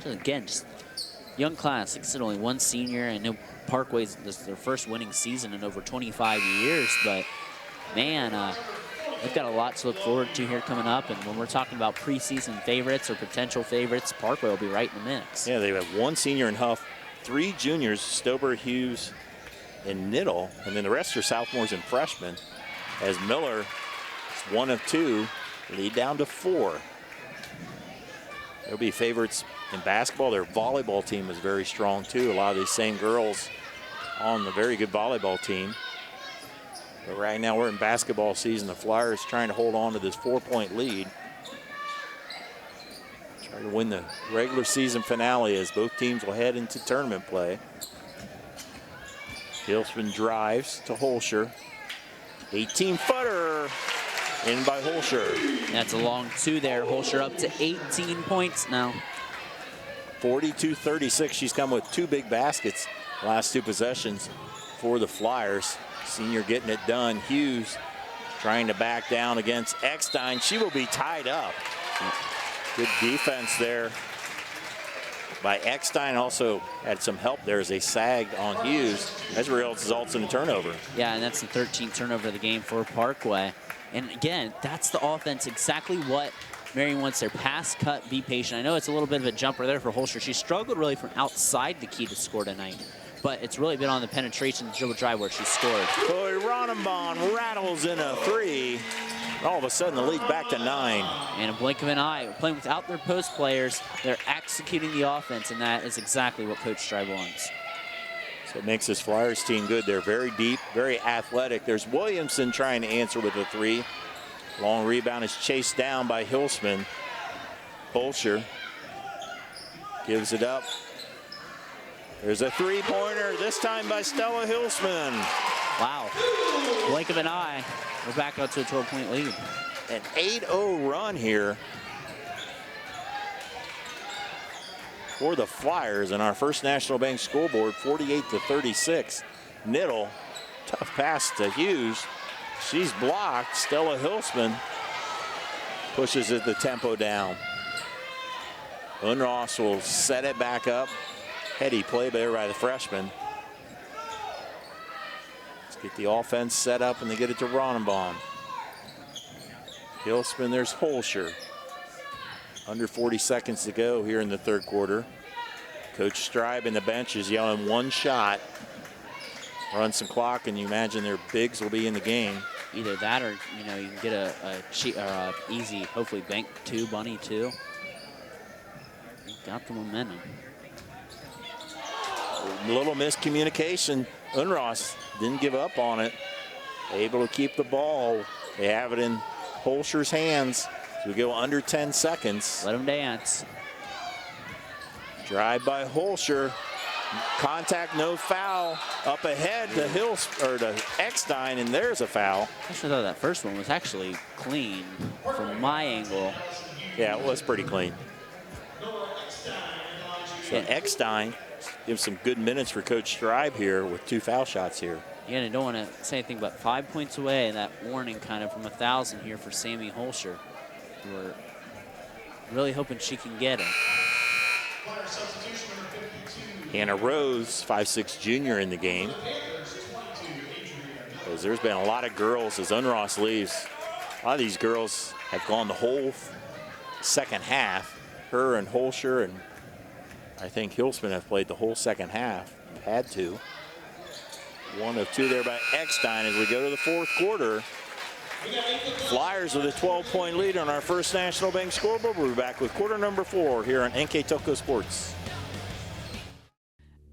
Again, just young class. It's only 1 senior. I know Parkway's this is their first winning season in over 25 years, but man, they've got a lot to look forward to here coming up. And when we're talking about preseason favorites or potential favorites, Parkway will be right in the mix. Yeah, they have 1 senior in Huff, 3 juniors, Stober, Hughes, and Niddle, and then the rest are sophomores and freshmen. As Miller is 1 of 2, lead down to 4. They'll be favorites in basketball. Their volleyball team is very strong too. A lot of these same girls on the very good volleyball team. But right now we're in basketball season. The Flyers trying to hold on to this 4-point lead. Try to win the regular season finale as both teams will head into tournament play. Hilsman drives to Holscher. 18-footer in by Holscher. That's a long 2 there. Holscher up to 18 points now. 42-36. She's come with 2 big baskets last 2 possessions for the Flyers. Senior getting it done. Hughes trying to back down against Eckstein. She will be tied up. Good defense there by Eckstein. Also had some help there as they sagged on Hughes. As results in a turnover. Yeah, and that's the 13th turnover of the game for Parkway. And again, that's the offense, exactly what Marion wants there. Pass, cut, be patient. I know it's a little bit of a jumper there for Holscher. She struggled really from outside the key to score tonight. But it's really been on the penetration dribble drive where she scored. Chloe Ronenbaum rattles in a 3. All of a sudden, the lead back to 9. And a blink of an eye, playing without their post players, they're executing the offense, and that is exactly what Coach Stribe wants. So it makes this Flyers team good. They're very deep, very athletic. There's Williamson trying to answer with a 3. Long rebound is chased down by Hilsman. Holscher gives it up. There's a 3-pointer, this time by Stella Hilsman. Wow, blink of an eye. We're back out to a 12-point lead. An 8-0 run here for the Flyers in our First National Bank scoreboard, 48-36. Niddle, tough pass to Hughes. She's blocked. Stella Hilsman pushes the tempo down. Unross will set it back up. Heady play there by the freshman. Let's get the offense set up, and they get it to Ronenbaum. Hilsman, there's Holscher. Under 40 seconds to go here in the 3rd quarter. Coach Stribe in the bench is yelling 1 shot. Run some clock, and you imagine their bigs will be in the game. Either that or, you know, you can get a easy, hopefully bank 2, bunny 2. Got the momentum. A little miscommunication. Unross didn't give up on it. Able to keep the ball. They have it in Holscher's hands. So we go under 10 seconds. Let them dance. Drive by Holscher. Contact, no foul. Up ahead to Eckstein, and there's a foul. I actually thought that first one was actually clean from my angle. Yeah, it was pretty clean. So Eckstein gives some good minutes for Coach Stribe here with 2 foul shots here. Yeah, and I don't want to say anything but 5 points away, and that warning kind of from 1,000 here for Sammy Holscher. We're really hoping she can get it. Hannah Rose, 5'6" junior in the game. Because there's been a lot of girls as Unross leaves. A lot of these girls have gone the whole second half. Her and Holscher, and I think Hilsman have played the whole second half. Had to. 1 of 2 there by Eckstein as we go to the fourth quarter. Flyers with a 12-point lead on our First National Bank scoreboard. We'll be back with quarter number 4 here on NKTelco Sports.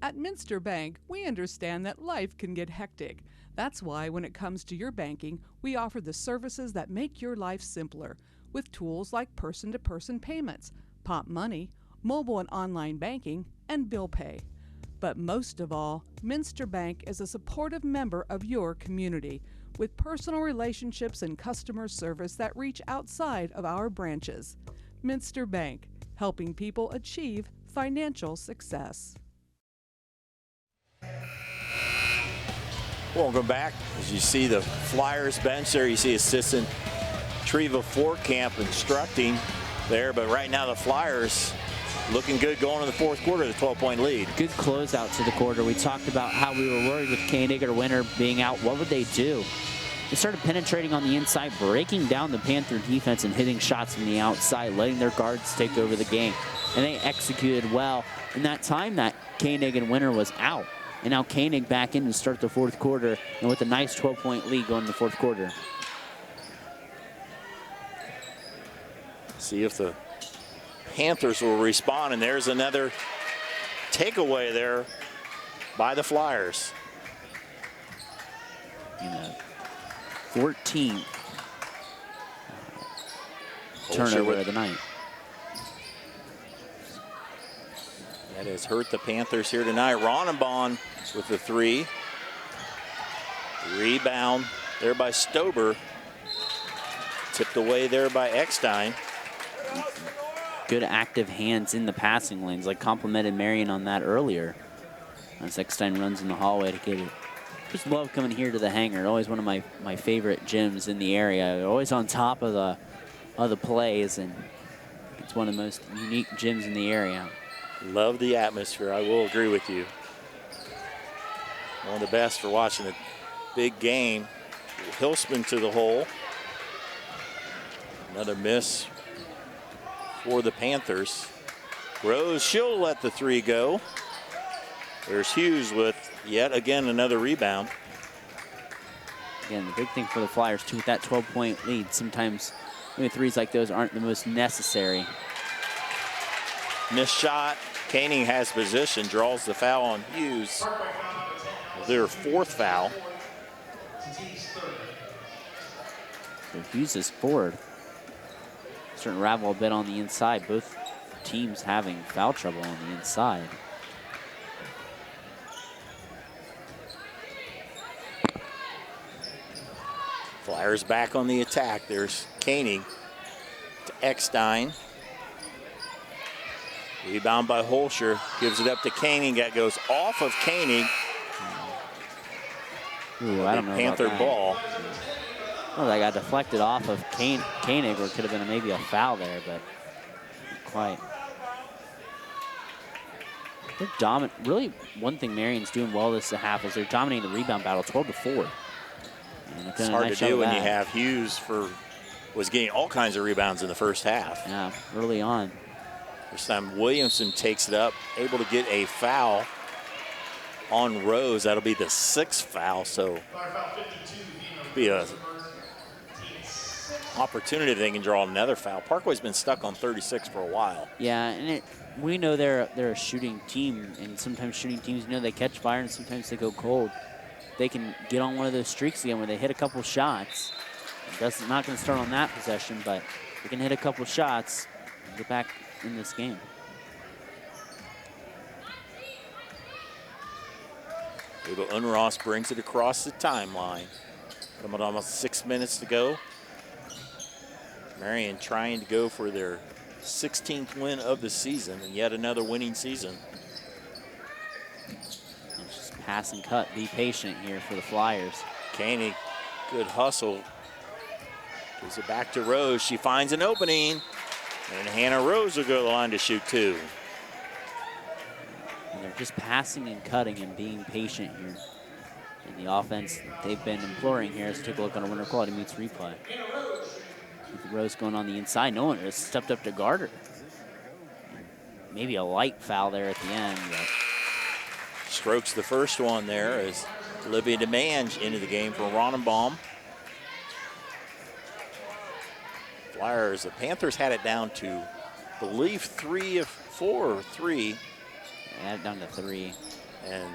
At Minster Bank, we understand that life can get hectic. That's why when it comes to your banking, we offer the services that make your life simpler with tools like person-to-person payments, Pop Money, mobile and online banking, and bill pay. But most of all, Minster Bank is a supportive member of your community with personal relationships and customer service that reach outside of our branches. Minster Bank, helping people achieve financial success. Welcome back. As you see the Flyers bench there, you see assistant Treva Forkamp instructing there, but right now the Flyers looking good going in the fourth quarter, the 12-point lead. Good closeout to the quarter. We talked about how we were worried with Koenig or Winter being out. What would they do? They started penetrating on the inside, breaking down the Panther defense and hitting shots from the outside, letting their guards take over the game. And they executed well. In that time that Koenig and Winter was out. And now Koenig back in to start the fourth quarter, and with a nice 12-point lead going in the fourth quarter. See if the Panthers will respond, and there's another takeaway there by the Flyers. 14th turnover of the night. That has hurt the Panthers here tonight. Ronenbaum with the 3. Rebound there by Stober. Tipped away there by Eckstein. Good active hands in the passing lanes, like complimented Marion on that earlier. As Eckstein runs in the hallway to get it. Just love coming here to the hangar. Always one of my favorite gyms in the area. Always on top of the plays, and it's one of the most unique gyms in the area. Love the atmosphere. I will agree with you. One of the best for watching a big game. Hilsman to the hole. Another miss for the Panthers. Rose, she'll let the 3 go. There's Hughes with yet again another rebound. Again, the big thing for the Flyers too with that 12-point lead. Sometimes threes like those aren't the most necessary. Missed shot. Koenig has position, draws the foul on Hughes. Their 4th foul. So Hughes is 4th. Starting to ravel a bit on the inside. Both teams having foul trouble on the inside. Flyers back on the attack. There's Koenig to Eckstein. Rebound by Holscher. Gives it up to Koenig. That goes off of Koenig. Ooh, I don't know Panther about that. ball. Well, that got deflected off of Koenig, or it could have been maybe a foul there, but not quite. They're dominant. Really, one thing Marion's doing well this half is they're dominating the rebound battle 12-4. It's hard to do when you have Hughes was getting all kinds of rebounds in the first half. Yeah, early on. This time Williamson takes it up, able to get a foul on Rose. That'll be the 6th foul, so be a opportunity if they can draw another foul. Parkway's been stuck on 36 for a while. Yeah, and we know they're a shooting team, and sometimes shooting teams, they catch fire and sometimes they go cold. They can get on one of those streaks again where they hit a couple shots. That's not going to start on that possession, but they can hit a couple shots and get back in this game. Ava Unross brings it across the timeline. Coming almost 6 minutes to go. Marion trying to go for their 16th win of the season and yet another winning season. Just pass and cut, be patient here for the Flyers. Koenig, good hustle. Gives it back to Rose. She finds an opening. And Hannah Rose will go to the line to shoot 2. And they're just passing and cutting and being patient here. And the offense they've been imploring here is take a look on a winner quality meets replay. Rose going on the inside. No one has stepped up to guard her. Maybe a light foul there at the end. But strokes the first one there as Olivia DeMange into the game for Ronenbaum. Flyers, the Panthers had it down to, I believe, 3 of 4 or 3. They had it down to 3. And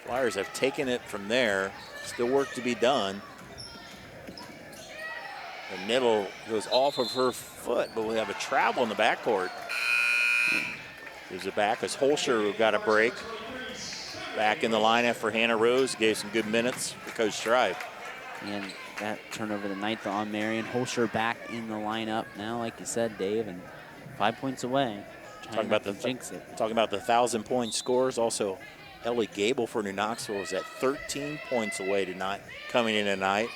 Flyers have taken it from there. Still work to be done. The middle goes off of her foot, but we have a travel in the backcourt. Gives it back as Holscher got a break. Back in the lineup for Hannah Rose. Gave some good minutes for Coach Stripe. And that turnover the ninth on Marion. Holscher back in the lineup now, like you said, Dave, and 5 points away. Talking about the jinx it. Talking about the 1,000-point scores. Also, Ellie Gable for New Knoxville is at 13 points away tonight, coming in tonight.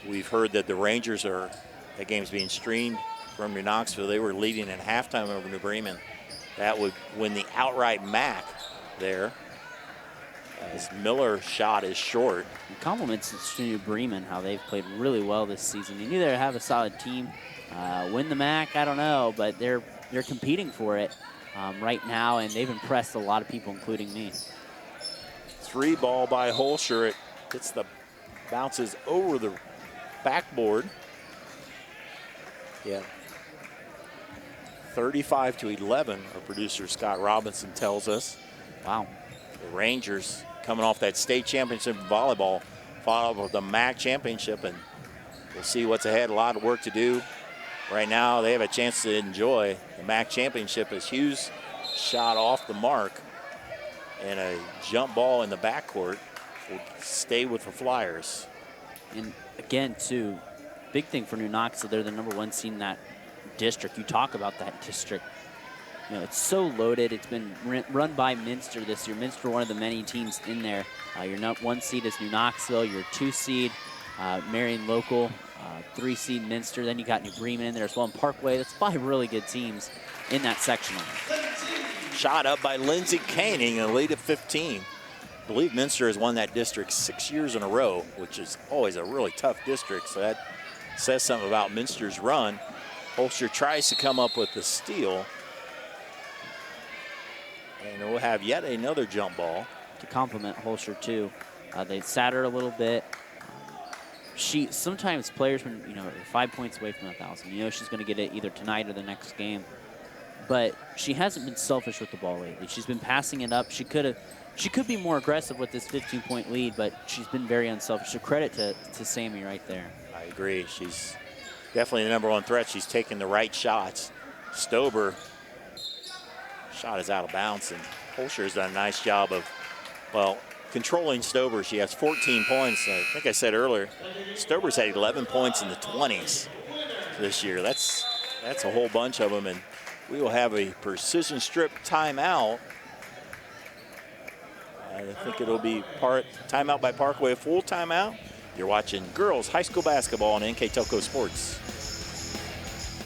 We've heard that the Rangers are, that game's being streamed from New Knoxville. They were leading at halftime over New Bremen. That would win the outright MAC there. As Miller's shot is short. It compliments to New Bremen, how they've played really well this season. You knew they'd have a solid team. Win the MAC, I don't know, but they're competing for it right now, and they've impressed a lot of people, including me. 3 ball by Holscher. It hits the, bounces over the backboard. Yeah. 35-11, our producer Scott Robinson tells us. Wow. The Rangers coming off that state championship in volleyball, followed with the MAC championship, and we'll see what's ahead. A lot of work to do. Right now, they have a chance to enjoy the MAC championship as Hughes shot off the mark, and a jump ball in the backcourt will stay with the Flyers. And again, too, big thing for New Knoxville, they're the #1 seed in that district. You talk about that district. You know, it's so loaded. It's been run by Minster this year. Minster, one of the many teams in there. Your #1 seed is New Knoxville. Your 2 seed, Marion Local. 3 seed Minster. Then you got New Bremen in there as well. And Parkway. That's 5 really good teams in that sectional. Shot up by Lindsay Koenig and a lead of 15. I believe Minster has won that district 6 years in a row, which is always a really tough district. So that says something about Minster's run. Holscher tries to come up with the steal. And we'll have yet another jump ball. To compliment Holscher, too. They sat her a little bit. Sometimes players, when you know, are 5 points away from 1,000, you know she's going to get it either tonight or the next game. But she hasn't been selfish with the ball lately. She's been passing it up. She could be more aggressive with this 15-point lead, but she's been very unselfish. So credit to Sammy right there. I agree. She's definitely the #1 threat. She's taking the right shots. Stober, shot is out of bounds, and Holscher's done a nice job of, well, controlling Stober. She has 14 points. I think I said earlier, Stober's had 11 points in the 20s this year. That's a whole bunch of them, and we will have a precision strip timeout. I think it'll be timeout by Parkway, full timeout. You're watching girls high school basketball on NKTelco Sports.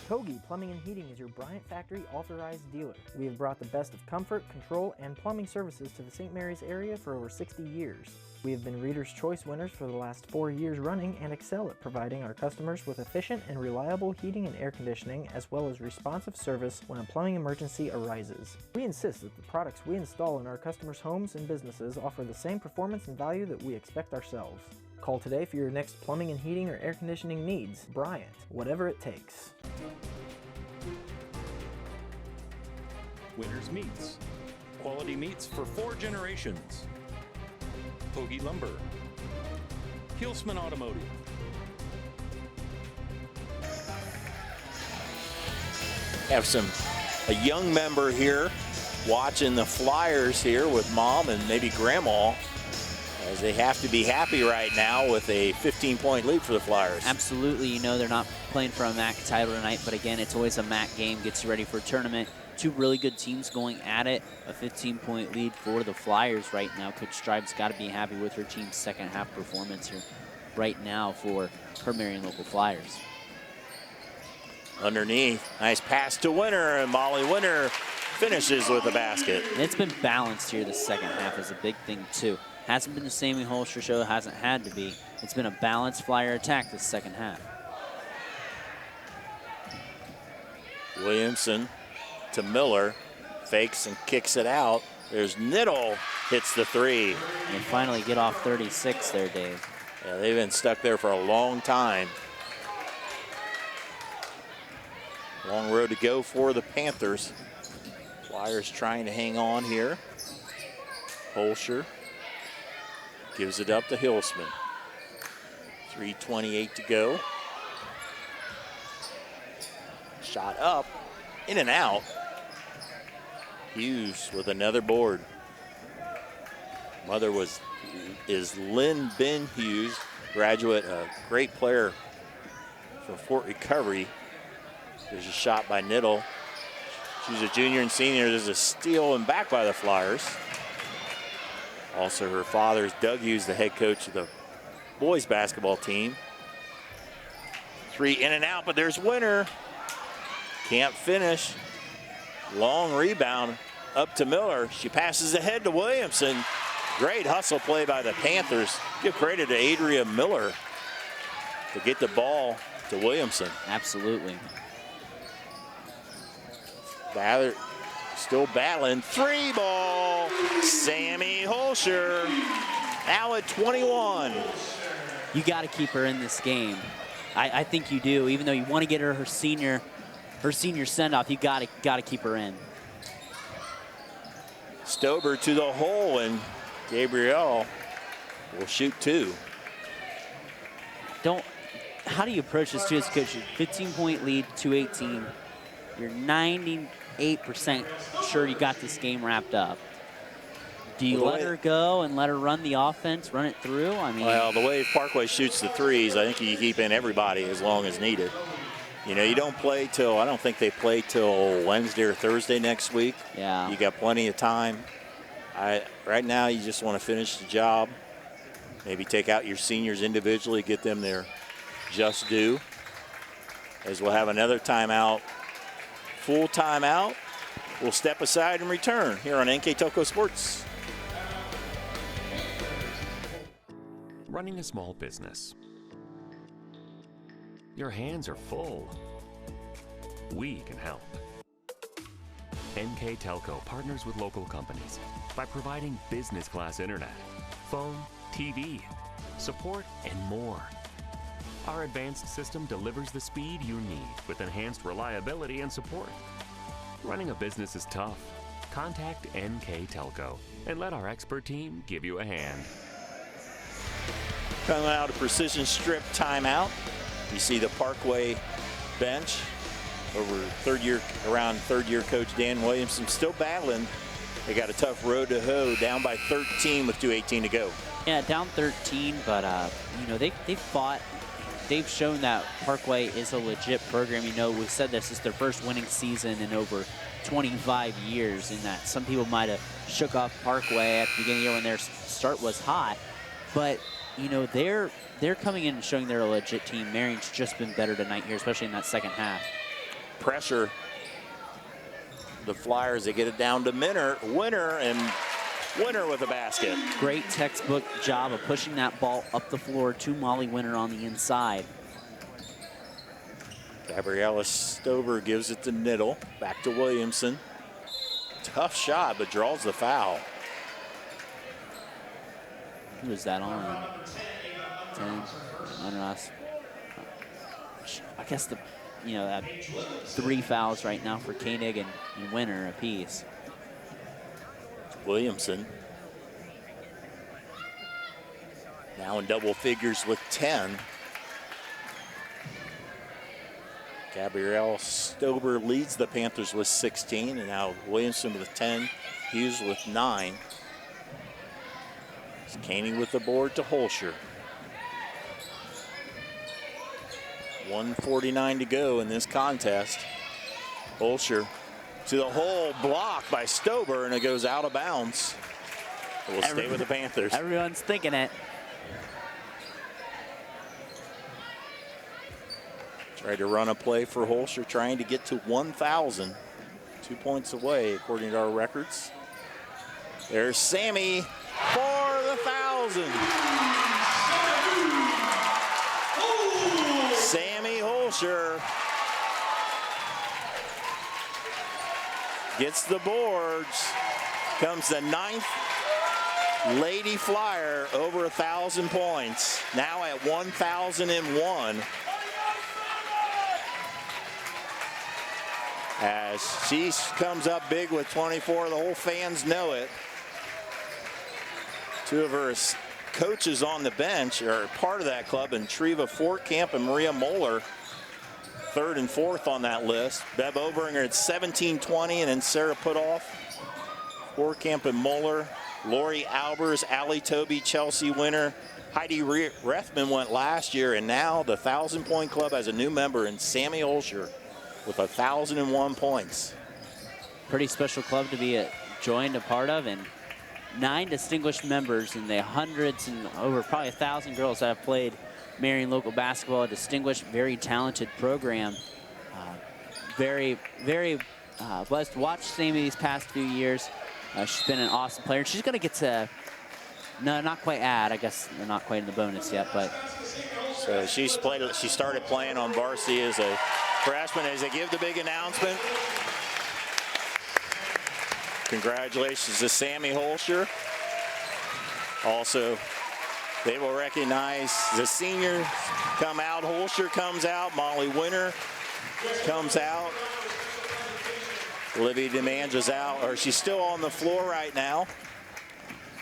Kogi Plumbing and Heating is your Bryant Factory authorized dealer. We have brought the best of comfort, control, and plumbing services to the St. Mary's area for over 60 years. We have been Reader's Choice winners for the last 4 years running and excel at providing our customers with efficient and reliable heating and air conditioning, as well as responsive service when a plumbing emergency arises. We insist that the products we install in our customers' homes and businesses offer the same performance and value that we expect ourselves. Call today for your next plumbing and heating or air conditioning needs. Bryant, whatever it takes. Winners Meats. Quality meats for 4 generations. Hoagie Lumber. Hilsman Automotive. Have a young member here watching the Flyers here with Mom and maybe Grandma, as they have to be happy right now with a 15-point lead for the Flyers. Absolutely. You know they're not playing for a MAC title tonight, but again, it's always a MAC game, gets you ready for a tournament. Two really good teams going at it. A 15-point lead for the Flyers right now. Coach Stribe's got to be happy with her team's second half performance here right now for her Marion local Flyers. Underneath, nice pass to Winter, and Molly Winter finishes with a basket. It's been balanced here the second half is a big thing too. Hasn't been the Sammy Holster show, hasn't had to be. It's been a balanced Flyer attack this second half. Williamson to Miller, fakes and kicks it out. There's Niddle, hits the three. And they finally get off 36 there, Dave. Yeah, they've been stuck there for a long time. Long road to go for the Panthers. Flyers trying to hang on here. Holscher gives it up to Hilsman. 3:28 to go. Shot up, in and out. Hughes with another board. Mother is Lynn Ben Hughes, graduate, a great player from Fort Recovery. There's a shot by Niddle. She's a junior and senior. There's a steal and back by the Flyers. Also, her father is Doug Hughes, the head coach of the boys basketball team. Three in and out, but there's Winter. Can't finish. Long rebound up to Miller. She passes ahead to Williamson. Great hustle play by the Panthers. Give credit to Adria Miller to get the ball to Williamson. Absolutely. Still battling. Three ball. Sammy Holscher now at 21. You got to keep her in this game. I think you do. Even though you want to get her senior send-off, you got to keep her in. Stober to the hole, and Gabrielle will shoot two. How do you approach this too as a coach? 15-point lead, 2:18. You're 98% sure you got this game wrapped up. Do you let her go and let her run the offense, run it through? I mean, well, the way Parkway shoots the threes, I think you keep in everybody as long as needed. You know, you don't play till, I don't think they play till Wednesday or Thursday next week. Yeah. You got plenty of time. Right now, you just want to finish the job. Maybe take out your seniors individually, get them their just due. As we'll have another timeout, full timeout. We'll step aside and return here on NKTelco Sports. Running a small business. Your hands are full. We can help. NKTelco partners with local companies by providing business-class internet, phone, TV, support, and more. Our advanced system delivers the speed you need with enhanced reliability and support. Running a business is tough. Contact NKTelco and let our expert team give you a hand. Coming out of Precision Strip timeout. You see the Parkway bench around third year coach Dan Williamson still battling. They got a tough road to hoe, down by 13 with 2:18 to go. Yeah, down 13, but you know, they fought. They've shown that Parkway is a legit program. You know, we've said this is their first winning season in over 25 years, and that some people might have shook off Parkway at the beginning of the year when their start was hot. But, you know, they're coming in and showing they're a legit team. Marion's just been better tonight here, especially in that second half. Pressure. The Flyers, they get it down to Winter, and Winter with a basket. Great textbook job of pushing that ball up the floor to Molly Winter on the inside. Gabriella Stover gives it to Niddle. Back to Williamson. Tough shot, but draws the foul. Who is that on? 10. I don't know. I guess that 3 fouls right now for Koenig and Winter apiece. Williamson now in double figures with 10. Gabrielle Stober leads the Panthers with 16, and now Williamson with 10, Hughes with 9. It's Caney with the board to Holscher. 1:49 to go in this contest. Holscher to the hole, blocked by Stober, and it goes out of bounds. It will stay with the Panthers. Everyone's thinking it. Tried to run a play for Holscher, trying to get to 1,000. 2 points away, according to our records. There's Sammy for the 1,000. Sammy Holscher gets the boards. Comes the 9th Lady Flyer over 1,000 points. Now at 1,001. As she comes up big with 24, the whole fans know it. Two of her coaches on the bench are part of that club, and Treva Fortcamp and Maria Moeller, 3rd and 4th on that list. Bev Obringer at 17-20, and then Sarah Putoff, Fortcamp and Moeller. Lori Albers, Allie Toby, Chelsea Winter. Heidi Rethman went last year, and now the 1,000-point club has a new member in Sammy Holscher with 1,001 points. Pretty special club to be joined, a part of, and 9 distinguished members in the hundreds and over probably 1,000 girls that have played Marion local basketball. A distinguished, very talented program. Very blessed to watch Sammy these past few years. She's been an awesome player. She's going to get to, no, not quite add. I guess they're not quite in the bonus yet, but. So she started playing on varsity as a freshman. As they give the big announcement, congratulations to Sammy Holscher. Also, they will recognize the seniors come out. Holscher comes out. Molly Winter comes out. Olivia DeMange out, or she's still on the floor right now.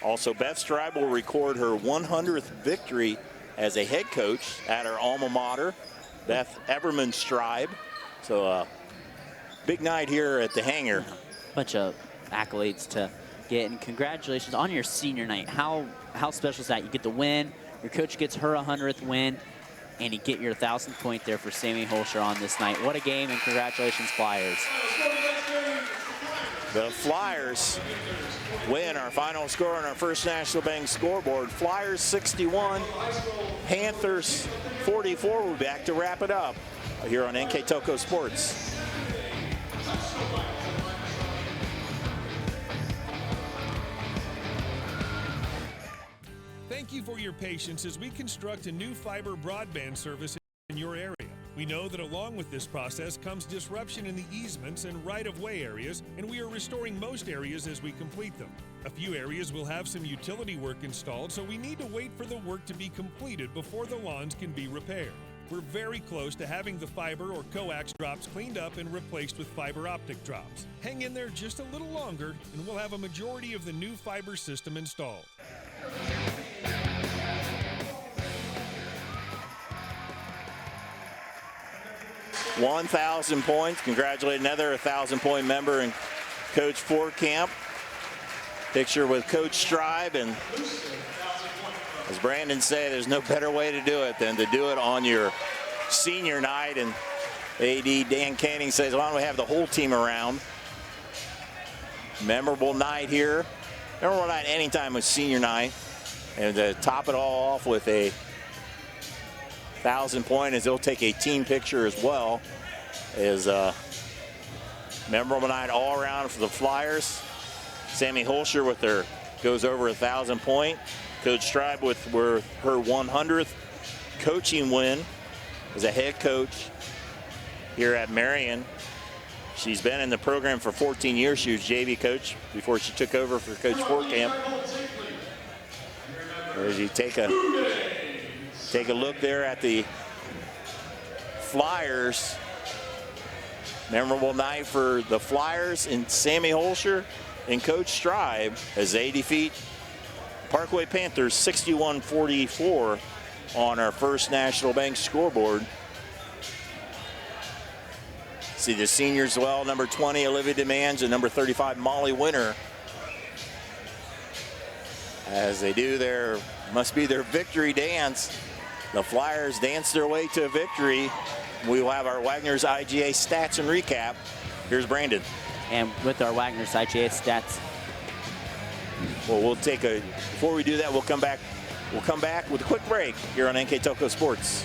Also, Beth Stribe will record her 100th victory as a head coach at her alma mater, Beth Everman Stribe. So big night here at the hangar. Bunch of accolades to get, and congratulations on your senior night. How special is that? You get the win, your coach gets her 100th win, and you get your 1,000th point there for Sammy Holscher on this night. What a game, and congratulations, Flyers. The Flyers win. Our final score on our First National Bank scoreboard. Flyers 61, Panthers 44. We'll be back to wrap it up here on NKTelco Sports. Thank you for your patience as we construct a new fiber broadband service in your area. We know that along with this process comes disruption in the easements and right-of-way areas, and we are restoring most areas as we complete them. A few areas will have some utility work installed, so we need to wait for the work to be completed before the lawns can be repaired. We're very close to having the fiber or coax drops cleaned up and replaced with fiber optic drops. Hang in there just a little longer, and we'll have a majority of the new fiber system installed. 1,000 points. Congratulate another 1,000-point member in Coach Fortcamp. Picture with Coach Stribe, and as Brandon said, there's no better way to do it than to do it on your senior night. And AD Dan Canning says, why don't we have the whole team around? Memorable night here. Memorable night anytime with senior night. And to top it all off with a 1,000-point, as they'll take a team picture as well, is a memorable night all around for the Flyers. Sammy Holscher with her goes over 1,000-point. Coach Stribe with her 100th coaching win as a head coach here at Marion. She's been in the program for 14 years. She was JV coach before she took over for Coach Fortcamp. As you take a look there at the Flyers. Memorable night for the Flyers and Sammy Holscher and Coach Stribe as they defeat Parkway Panthers 61-44 on our First National Bank scoreboard. See the seniors well, number 20, Olivia DeMange, and number 35, Molly Winter. As they do must be their victory dance. The Flyers dance their way to a victory. We will have our Wagner's IGA stats and recap. Here's Brandon. And with our Wagner's IGA stats. Well, before we do that, we'll come back with a quick break here on NKTelco Sports.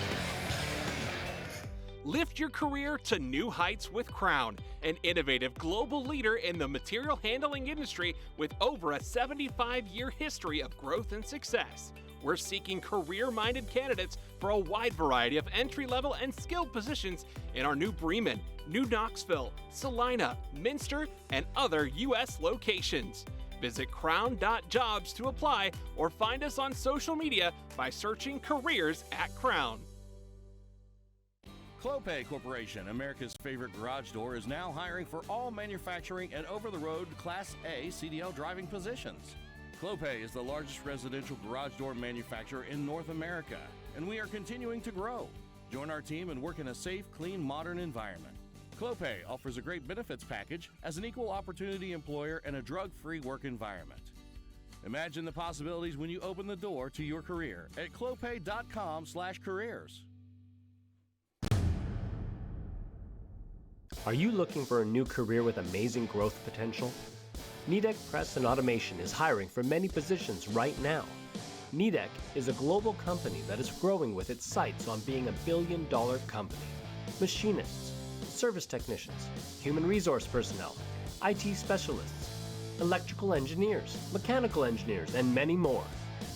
Lift your career to new heights with Crown, an innovative global leader in the material handling industry with over a 75-year history of growth and success. We're seeking career-minded candidates for a wide variety of entry-level and skilled positions in our new Bremen, New Knoxville, Salina, Minster, and other U.S. locations. Visit crown.jobs to apply or find us on social media by searching Careers at Crown. Clopay Corporation, America's favorite garage door, is now hiring for all manufacturing and over-the-road Class A CDL driving positions. Clopay is the largest residential garage door manufacturer in North America, and we are continuing to grow. Join our team and work in a safe, clean, modern environment. Clopay offers a great benefits package as an equal opportunity employer and a drug-free work environment. Imagine the possibilities when you open the door to your career at clopay.com/careers. Are you looking for a new career with amazing growth potential? NKTelco Press and Automation is hiring for many positions right now. NKTelco is a global company that is growing with its sights on being a billion-dollar company. Machinists, service technicians, human resource personnel, IT specialists, electrical engineers, mechanical engineers, and many more.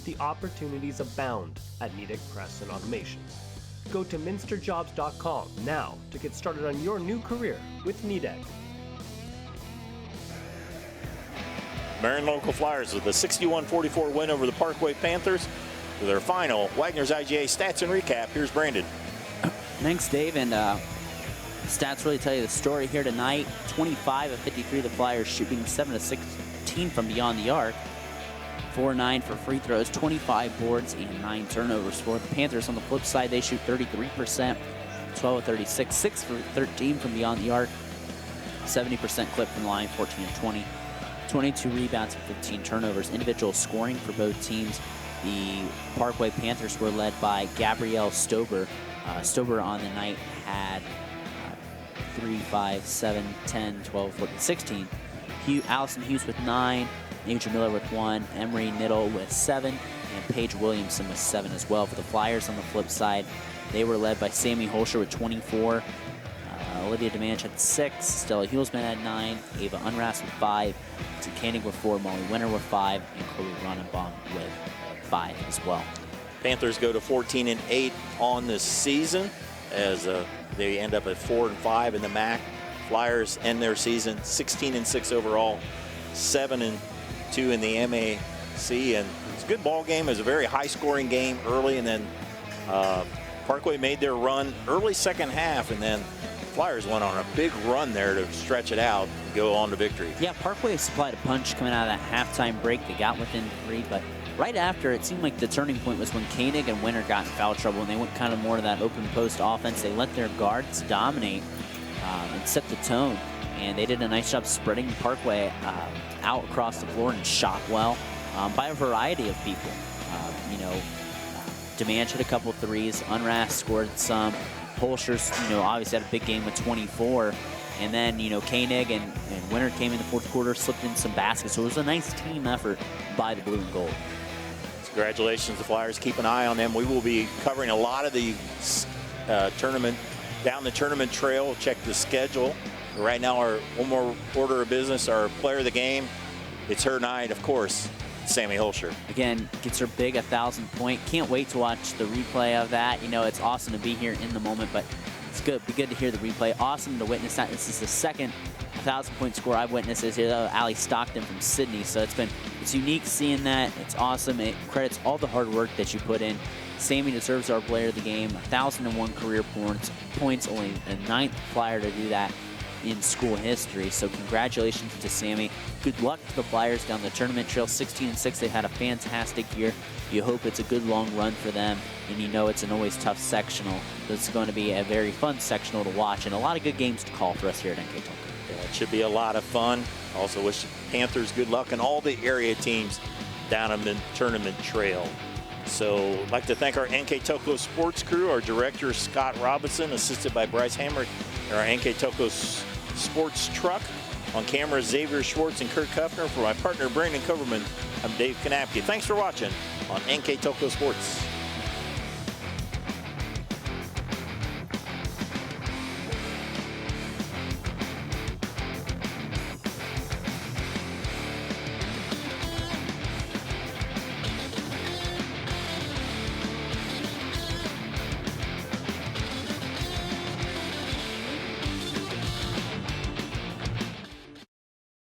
The opportunities abound at NKTelco Press and Automation. Go to minsterjobs.com now to get started on your new career with NKTelco. Marion local Flyers with a 61-44 win over the Parkway Panthers. For their final Wagner's IGA stats and recap, here's Brandon. Thanks, Dave. And stats really tell you the story here tonight. 25 of 53, the Flyers shooting 7 of 16 from beyond the arc. 4-9 for free throws, 25 boards, and 9 turnovers for the Panthers. On the flip side, they shoot 33%, 12 of 36, 6 for 13 from beyond the arc, 70% clip from the line, 14 of 20, 22 rebounds and 15 turnovers. Individual scoring for both teams. The Parkway Panthers were led by Gabrielle Stober. Stober on the night had 3, 5, 7, 10, 12, 14, 16. Allison Hughes with 9. Adrian Miller with 1, Emery Niddle with 7, and Paige Williamson with 7 as well. For the Flyers on the flip side, they were led by Sammy Holscher with 24, Olivia DeMange had 6, Stella Hulsman had 9, Ava Unras with 5, Tim Koenig with 4, Molly Winter with 5, and Chloe Ronenbaum with 5 as well. Panthers go to 14-8 on this season as they end up at 4-5 in the MAC. Flyers end their season 16-6 overall, 7-2 in the MAC, and it's a good ball game. It was a very high-scoring game early, and then Parkway made their run early second half, and then Flyers went on a big run there to stretch it out and go on to victory. Yeah, Parkway supplied a punch coming out of that halftime break. They got within 3, but right after, it seemed like the turning point was when Koenig and Winter got in foul trouble, and they went kind of more to that open post offense. They let their guards dominate and set the tone. And they did a nice job spreading Parkway out across the floor and shot well by a variety of people. DeMange hit a couple threes. Unras scored some. Holscher's, obviously had a big game with 24. And then, Koenig and Winter came in the fourth quarter, slipped in some baskets. So it was a nice team effort by the blue and gold. Congratulations, the Flyers. Keep an eye on them. We will be covering a lot of the tournament, down the tournament trail. We'll check the schedule. Right now, our one more order of business, our player of the game. It's her night, of course, Sammy Holscher. Again, gets her big 1,000-point. Can't wait to watch the replay of that. It's awesome to be here in the moment, but it's good. Be good to hear the replay. Awesome to witness that. This is the second 1,000-point score I've witnessed this year. Allie Stockton from Sydney. So it's unique seeing that. It's awesome. It credits all the hard work that you put in. Sammy deserves our player of the game. 1,001 career points. Only the 9th Flyer to do that. in school history. So congratulations to Sammy. Good luck to the Flyers down the tournament trail. 16-6, they had a fantastic year. You hope it's a good long run for them, and you know it's an always tough sectional. It's going to be a very fun sectional to watch, and a lot of good games to call for us here at NKTelco. Yeah, it should be a lot of fun. Also wish the Panthers good luck and all the area teams down on the tournament trail. So I'd like to thank our NKTelco sports crew, our director Scott Robinson, assisted by Bryce Hammer, and our NKTelco sports truck. On camera, Xavier Schwartz and Kurt Kuffner. For my partner, Brandon Coverman, I'm Dave Kanapke. Thanks for watching on NKTelco Sports.